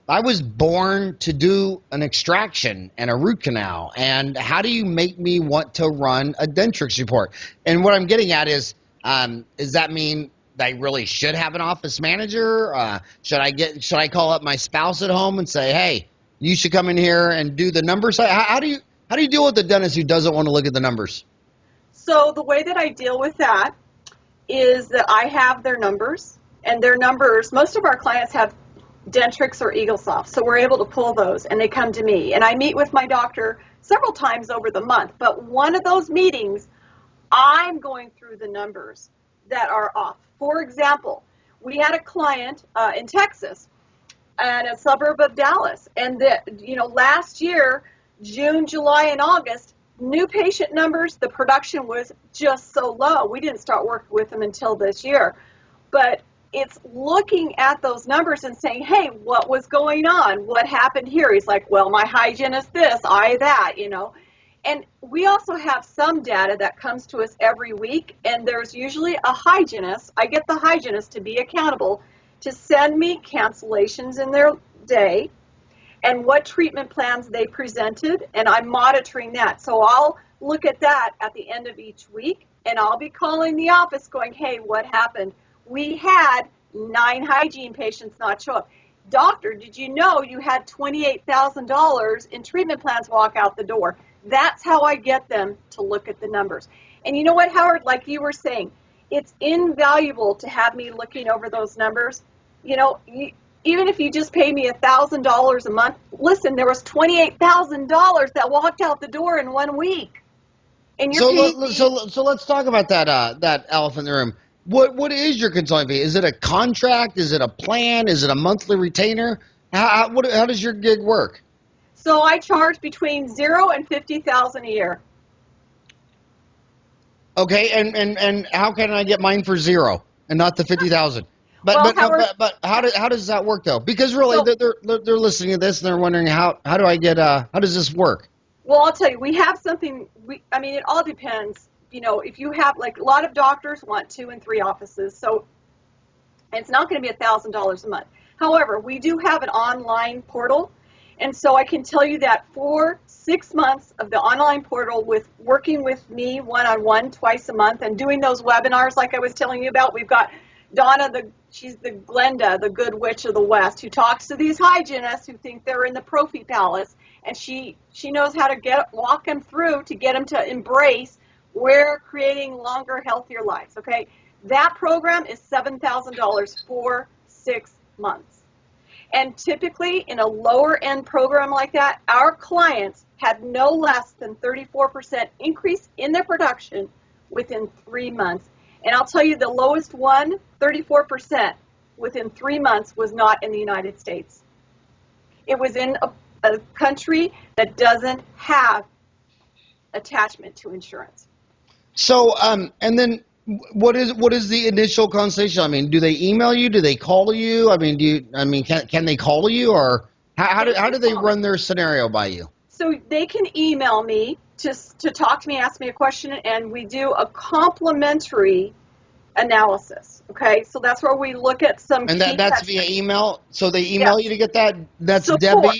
I was born to do an extraction and a root canal. And how do you make me want to run a Dentrix report? And what I'm getting at is that mean I really should have an office manager? Should I call up my spouse at home and say, hey, you should come in here and do the numbers? How do you deal with the dentist who doesn't want to look at the numbers? So the way that I deal with that is that I have their numbers, and their numbers, most of our clients have Dentrix or EagleSoft, so we're able to pull those, and they come to me. And I meet with my doctor several times over the month, but one of those meetings, I'm going through the numbers that are off. For example, we had a client in Texas, in a suburb of Dallas, and last year, June, July, and August, new patient numbers, the production was just so low. We didn't start working with them until this year. But it's looking at those numbers and saying, hey, what was going on? What happened here? He's like, well, my hygienist this, I that, And we also have some data that comes to us every week, and there's usually a hygienist. I get the hygienist to be accountable to send me cancellations in their day and what treatment plans they presented, and I'm monitoring that. So I'll look at that at the end of each week, and I'll be calling the office going, hey, what happened? We had 9 hygiene patients not show up. Doctor, did you know you had $28,000 in treatment plans walk out the door? That's how I get them to look at the numbers. And you know what, Howard, like you were saying, it's invaluable to have me looking over those numbers. Even if you just pay me $1,000 a month, listen, there was $28,000 that walked out the door in 1 week. And you're paying me. So let's talk about that elephant in the room. What is your consulting fee? Is it a contract? Is it a plan? Is it a monthly retainer? How does your gig work? So I charge between $0 and $50,000 a year. Okay, and how can I get mine for 0 and not the 50,000? But how does that work though? Because really, they're listening to this and they're wondering how does this work? Well, I'll tell you, we have something. It all depends. If you have, like, a lot of doctors want 2 and 3 offices, so it's not going to be $1,000 a month. However, we do have an online portal, And so I can tell you that for 6 months of the online portal, with working with me one-on-one twice a month and doing those webinars like I was telling you about, we've got Donna, she's the Glenda, the good witch of the West, who talks to these hygienists who think they're in the Prophy Palace, and she knows how to walk them through to get them to embrace we're creating longer, healthier lives, okay? That program is $7,000 for 6 months. And typically in a lower end program like that, our clients had no less than 34% increase in their production within 3 months. And I'll tell you the lowest one, 34% within 3 months, was not in the United States. It was in a country that doesn't have attachment to insurance. So, and then what is the initial conversation? I mean, do they email you? Do they call you? I mean, can they call you, or how do they run their scenario by you? So they can email me to talk to me, ask me a question, and we do a complimentary analysis. Okay, so that's where we look at some. And key that's metrics. via email. So they email you to get that. That's Support.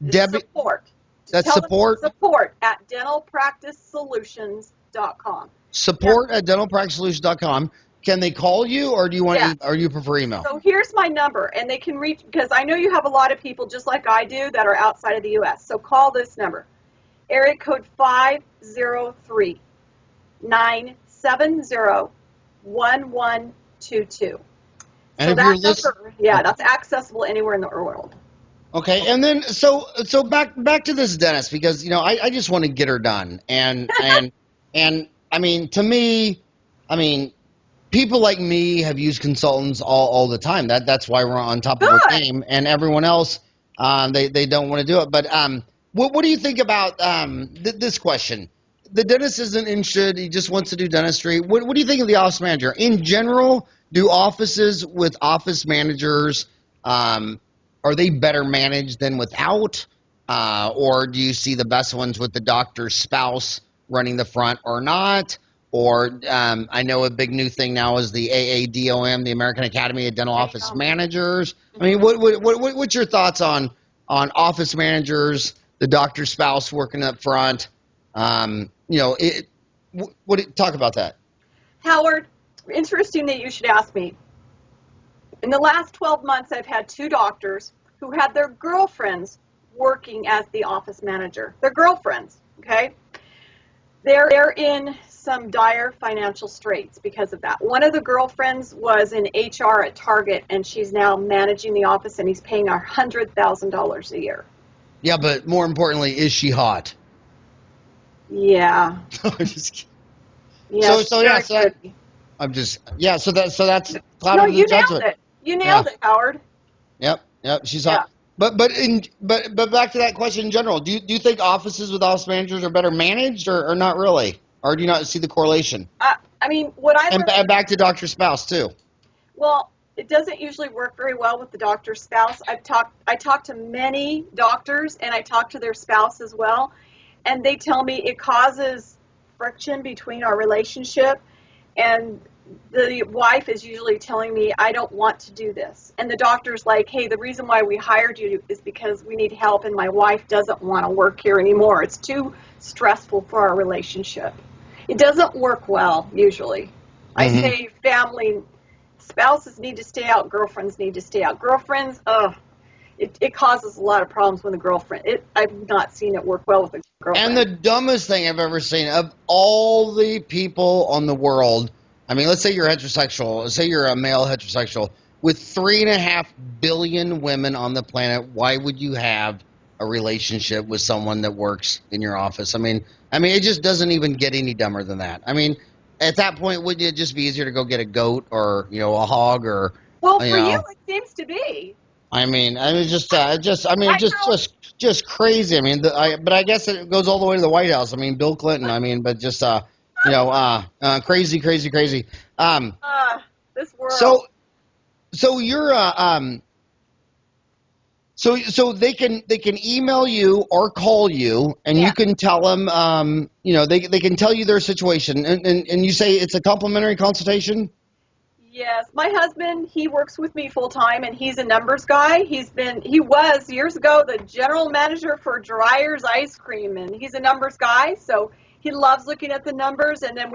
Debbie. Support. That's Tell support. them support at dentalpracticesolutions.com. Support at dentalpracticesolutions.com. Can they call you, or do you want? Yeah. Or you prefer email? So here's my number, and they can reach, because I know you have a lot of people just like I do that are outside of the U.S. So call this number, area code 503-970-1122. And So if you're that number, yeah, that's accessible anywhere in the world. Okay, and then so back to this dentist, because I just want to get her done, and I mean, to me, I mean, people like me have used consultants all the time. That's why we're on top of our game, and everyone else they don't want to do it. But what do you think about this question? The dentist isn't interested; he just wants to do dentistry. What do you think of the office manager in general? Do offices with office managers are they better managed than without? Or do you see the best ones with the doctor's spouse running the front or not? Or I know a big new thing now is the AADOM, the American Academy of Dental Office Managers. I mean, what's your thoughts on office managers, the doctor's spouse working up front? Talk about that. Howard, interesting that you should ask me. In the last 12 months, I've had 2 doctors who had their girlfriends working as the office manager. Their girlfriends, okay? They're in some dire financial straits because of that. One of the girlfriends was in HR at Target, and she's now managing the office, and he's paying her $100,000 a year. Yeah, but more importantly, is she hot? Yeah. I'm just kidding. Yeah. So that's cloud No, of the you judgment. nailed it. You nailed it, Howard. Yep, she's hot. But back to that question in general. Do you think offices with office managers are better managed, or not really? Or do you not see the correlation? I mean, what I learned. And back to Dr. Spouse too. Well, it doesn't usually work very well with the doctor's spouse. I talked to many doctors, and I talked to their spouse as well, and they tell me it causes friction between our relationship, and the wife is usually telling me, I don't want to do this. And the doctor's like, hey, the reason why we hired you is because we need help, and my wife doesn't want to work here anymore. It's too stressful for our relationship. It doesn't work well, usually. Mm-hmm. I say spouses need to stay out, girlfriends need to stay out. Girlfriends, it causes a lot of problems when the girlfriend, I've not seen it work well with a girlfriend. And the dumbest thing I've ever seen, of all the people on the world, I mean, let's say you're heterosexual, let's say you're a male heterosexual, with 3.5 billion women on the planet, why would you have a relationship with someone that works in your office? I mean, it just doesn't even get any dumber than that. I mean, at that point, wouldn't it just be easier to go get a goat or, a hog or, well, for you, it seems to be. Just crazy. I mean, but I guess it goes all the way to the White House. I mean, Bill Clinton. I mean, but just crazy. This world. So you're so they can email you or call you, and you can tell them they can tell you their situation, and you say it's a complimentary consultation. Yes, my husband, he works with me full time and he's a numbers guy. He was years ago the general manager for Dreyer's ice cream, and he's a numbers guy, so he loves looking at the numbers. And then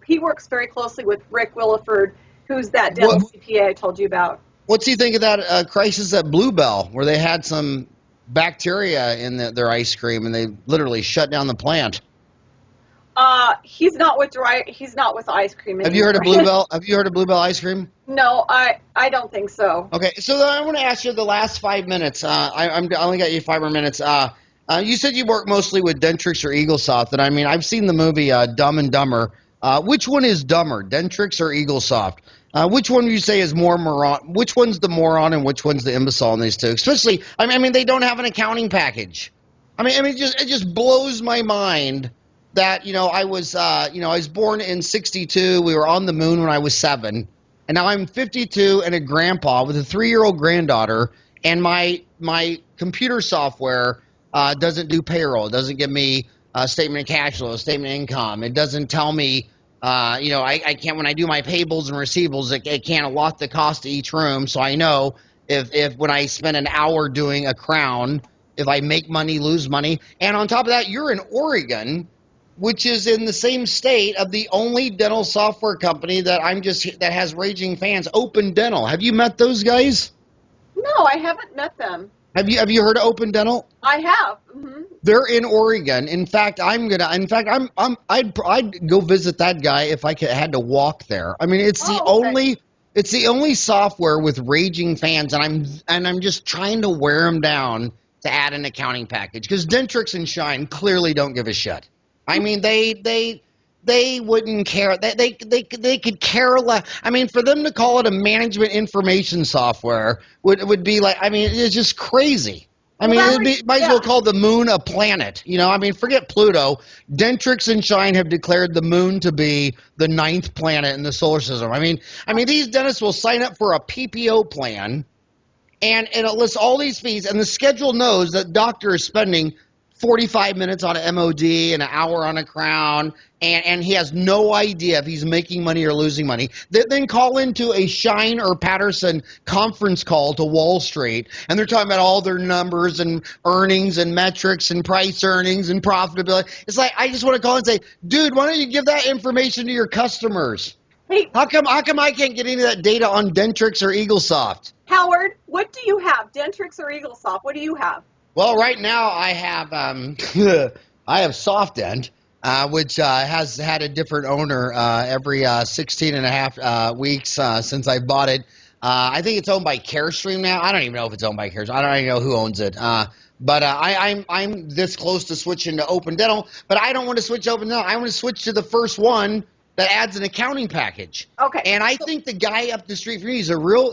he works very closely with Rick Williford, who's that dental CPA I told you about. What's he think of that crisis at Bluebell, where they had some bacteria in their ice cream and they literally shut down the plant? He's not with He's not with ice cream anymore. Have you heard of Bluebell? Have you heard of Bluebell ice cream? No, I don't think so. Okay, so then I want to ask you the last 5 minutes. I only got you 5 more minutes. You said you work mostly with Dentrix or Eaglesoft, and I mean I've seen the movie Dumb and Dumber. Which one is dumber, Dentrix or Eaglesoft? Which one would you say is more moron? Which one's the moron and which one's the imbecile in these two? Especially, I mean they don't have an accounting package. I mean it just blows my mind that I was born in '62. We were on the moon when I was 7. And now I'm 52 and a grandpa with a 3-year-old granddaughter, and my computer software doesn't do payroll. It doesn't give me a statement of cash flow, a statement of income. It doesn't tell me, I can't, when I do my payables and receivables, it can't allot the cost to each room. So I know if when I spend an hour doing a crown, if I make money, lose money. And on top of that, you're in Oregon, which is in the same state of the only dental software company that has raging fans, Open Dental. Have you met those guys? No, I haven't met them. Have you heard of Open Dental? I have. Mm-hmm. They're in Oregon. In fact, I'd go visit that guy if I had to walk there. I mean, it's the only software with raging fans, and I'm just trying to wear them down to add an accounting package because Dentrix and Shine clearly don't give a shit. I mean, they wouldn't care. They could care less. I mean, for them to call it a management information software would be like, I mean, it's just crazy. I mean, might as well call the moon a planet. I mean, forget Pluto. Dentrix and Shine have declared the moon to be the 9th planet in the solar system. I mean, these dentists will sign up for a PPO plan, and it lists all these fees, and the schedule knows that doctor is spending 45 minutes on an MOD and an hour on a crown, and he has no idea if he's making money or losing money. They then call into a Shine or Patterson conference call to Wall Street, and they're talking about all their numbers and earnings and metrics and price earnings and profitability. It's like, I just want to call and say, dude, why don't you give that information to your customers? Hey, how come I can't get any of that data on Dentrix or Eaglesoft? Howard, what do you have, Dentrix or Eaglesoft? What do you have? Well, right now I have I have SoftDent, which has had a different owner every 16 and a half weeks since I bought it. I think it's owned by CareStream now. I don't even know if it's owned by CareStream. I don't even know who owns it. But I'm this close to switching to Open Dental, but I don't want to switch to Open Dental. I want to switch to the first one that adds an accounting package. Okay. And I think the guy up the street from me, he's a real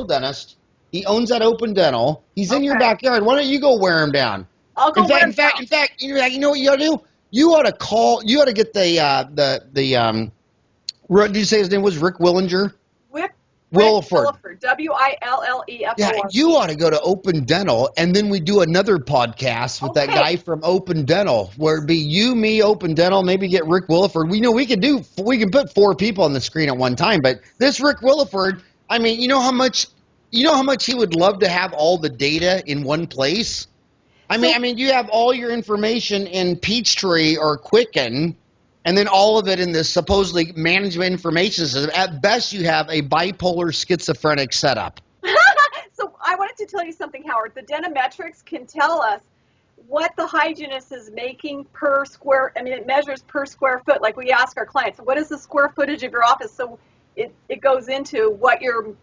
dentist. He owns that Open Dental. He's in your backyard. Why don't you go wear him down? I'll go wear him down. In fact, you know what you ought to do? You ought to call. You ought to get what did you say his name was? Rick Williford. Williford. Willeford. Yeah, you ought to go to Open Dental, and then we do another podcast with that guy from Open Dental, where it'd be you, me, Open Dental, maybe get Rick Williford. We can put 4 people on the screen at one time, but this Rick Williford, I mean, you know how much he would love to have all the data in one place? I mean, you have all your information in Peachtree or Quicken, and then all of it in this supposedly management information system. At best, you have a bipolar schizophrenic setup. So I wanted to tell you something, Howard. The Dentametrics can tell us what the hygienist is making per square. I mean, it measures per square foot. Like we ask our clients, what is the square footage of your office? So it goes into what you're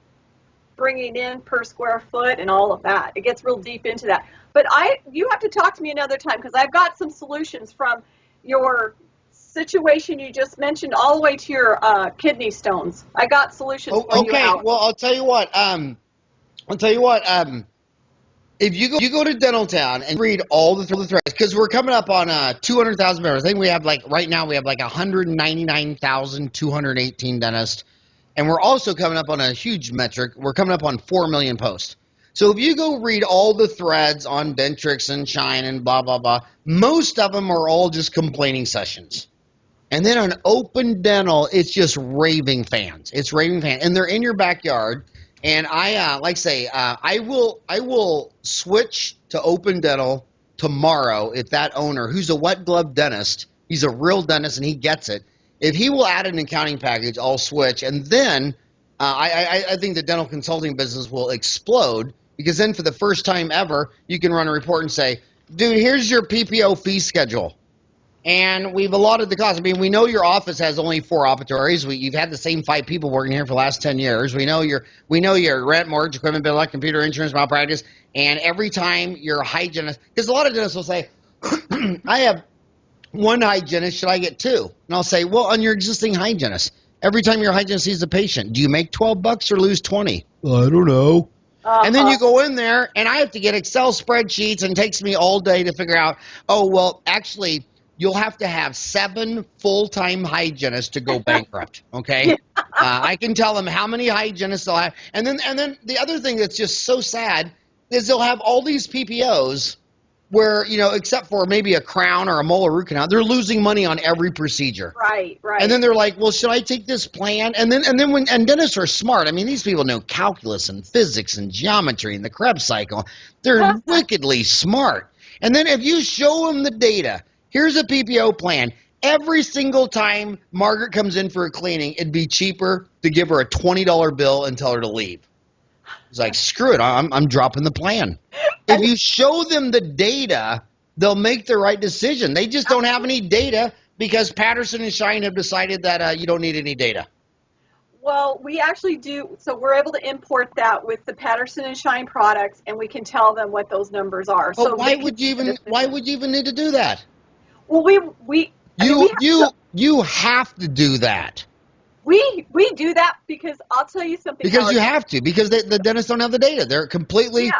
bringing in per square foot and all of that. It gets real deep into that. But you have to talk to me another time because I've got some solutions from your situation you just mentioned all the way to your kidney stones. I got solutions for you out. Okay, well, I'll tell you what. If you go to Dental Town and read all the threads, because we're coming up on 200,000 members. I think we have right now we have 199,218 dentists. And we're also coming up on a huge metric. We're coming up on 4 million posts. So if you go read all the threads on Dentrix and Shine and blah, blah, blah, most of them are all just complaining sessions. And then on Open Dental, it's just raving fans. It's raving fans, and they're in your backyard. And like I say, I will switch to Open Dental tomorrow if that owner, who's a wet glove dentist, he's a real dentist and he gets it. If he will add an accounting package, I'll switch, and then I think the dental consulting business will explode because then for the first time ever, you can run a report and say, dude, here's your PPO fee schedule. And we've allotted the cost. I mean, we know your office has only 4 operatories. You've had the same 5 people working here for the last 10 years. We know your rent, mortgage, equipment bill, computer, insurance, malpractice, and every time you're a hygienist, because a lot of dentists will say, I have one hygienist, should I get 2? And I'll say, well, on your existing hygienist, every time your hygienist sees a patient, do you make $12 or lose 20? I don't know. And then you go in there, and I have to get Excel spreadsheets, and it takes me all day to figure out, oh, well, actually, you'll have to have 7 full-time hygienists to go bankrupt, okay? I can tell them how many hygienists they'll have. And then the other thing that's just so sad is they'll have all these PPOs where, except for maybe a crown or a molar root canal, they're losing money on every procedure. Right. And then they're like, well, should I take this plan? And then dentists are smart. I mean, these people know calculus and physics and geometry and the Krebs cycle. They're wickedly smart. And then if you show them the data, here's a PPO plan. Every single time Margaret comes in for a cleaning, it'd be cheaper to give her a $20 bill and tell her to leave. It's like, screw it, I'm dropping the plan. If you show them the data, they'll make the right decision. They just don't have any data because Patterson and Shine have decided that you don't need any data. Well, we actually do. So we're able to import that with the Patterson and Shine products, and we can tell them what those numbers are. But so why would you even need to do that? Well, you have to do that. We do that because I'll tell you something. Because Howard. you have to. Because the dentists don't have the data. They're completely.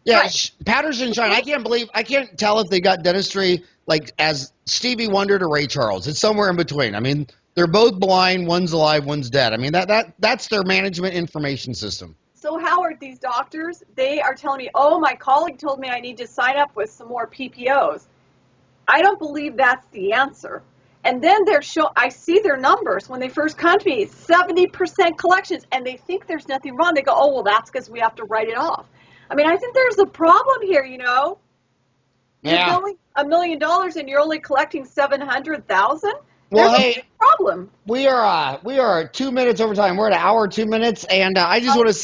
Yeah. Right. Patterson and Shine. I can't tell if they got dentistry like as Stevie Wonder to Ray Charles. It's somewhere in between. I mean, they're both blind. One's alive. One's dead. I mean, that's their management information system. So Howard, these doctors, they are telling me, oh, my colleague told me I need to sign up with some more PPOs. I don't believe that's the answer. And then I see their numbers when they first come to me, 70% collections, and they think there's nothing wrong. They go, oh, well, that's because we have to write it off. I mean, I think there's a problem here, You're billing $1 million and you're only collecting 700,000. Well, there's a problem. We are 2 minutes over time. We're at an hour, 2 minutes, and I just want to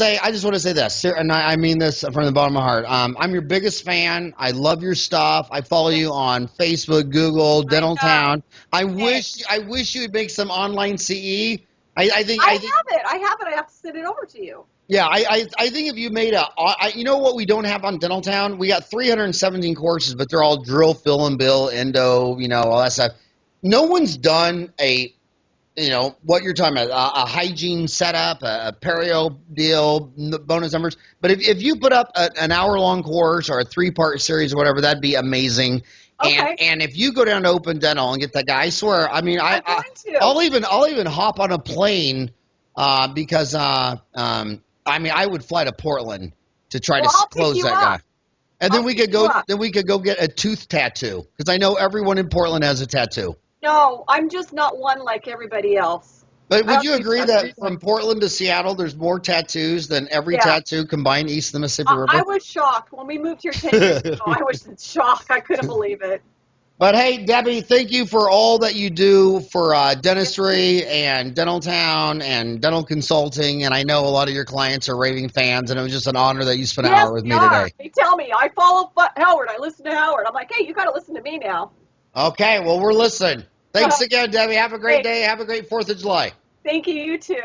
say this, and I mean this from the bottom of my heart. I'm your biggest fan. I love your stuff. I follow you on Facebook, Google, Dental Town. I wish you would make some online CE. I have it. I have to send it over to you. Yeah, I think if you made you know what we don't have on Dental Town? We got 317 courses, but they're all drill, fill, and bill, endo, all that stuff. No one's done what you're talking about, a hygiene setup, a perio deal, bonus numbers. But if you put up an hour-long course or a 3-part series or whatever, that'd be amazing. Okay. And if you go down to Open Dental and get that guy, I swear, I mean, I'll even hop on a plane because I would fly to Portland to try to close that guy. And then we could go get a tooth tattoo because I know everyone in Portland has a tattoo. No, I'm just not one like everybody else. But would you agree that from Portland to Seattle, there's more tattoos than every tattoo combined east of the Mississippi River? I was shocked. When we moved here 10 years ago, I was in shock. I couldn't believe it. But hey, Debbie, thank you for all that you do for dentistry and Dental Town and dental consulting. And I know a lot of your clients are raving fans, and it was just an honor that you spent an hour with me today. They tell me, I follow Howard. I listen to Howard. I'm like, hey, you got to listen to me now. Okay, well, we're listening. Thanks again, Debbie. Have a great day. Have a great 4th of July. Thank you. You too.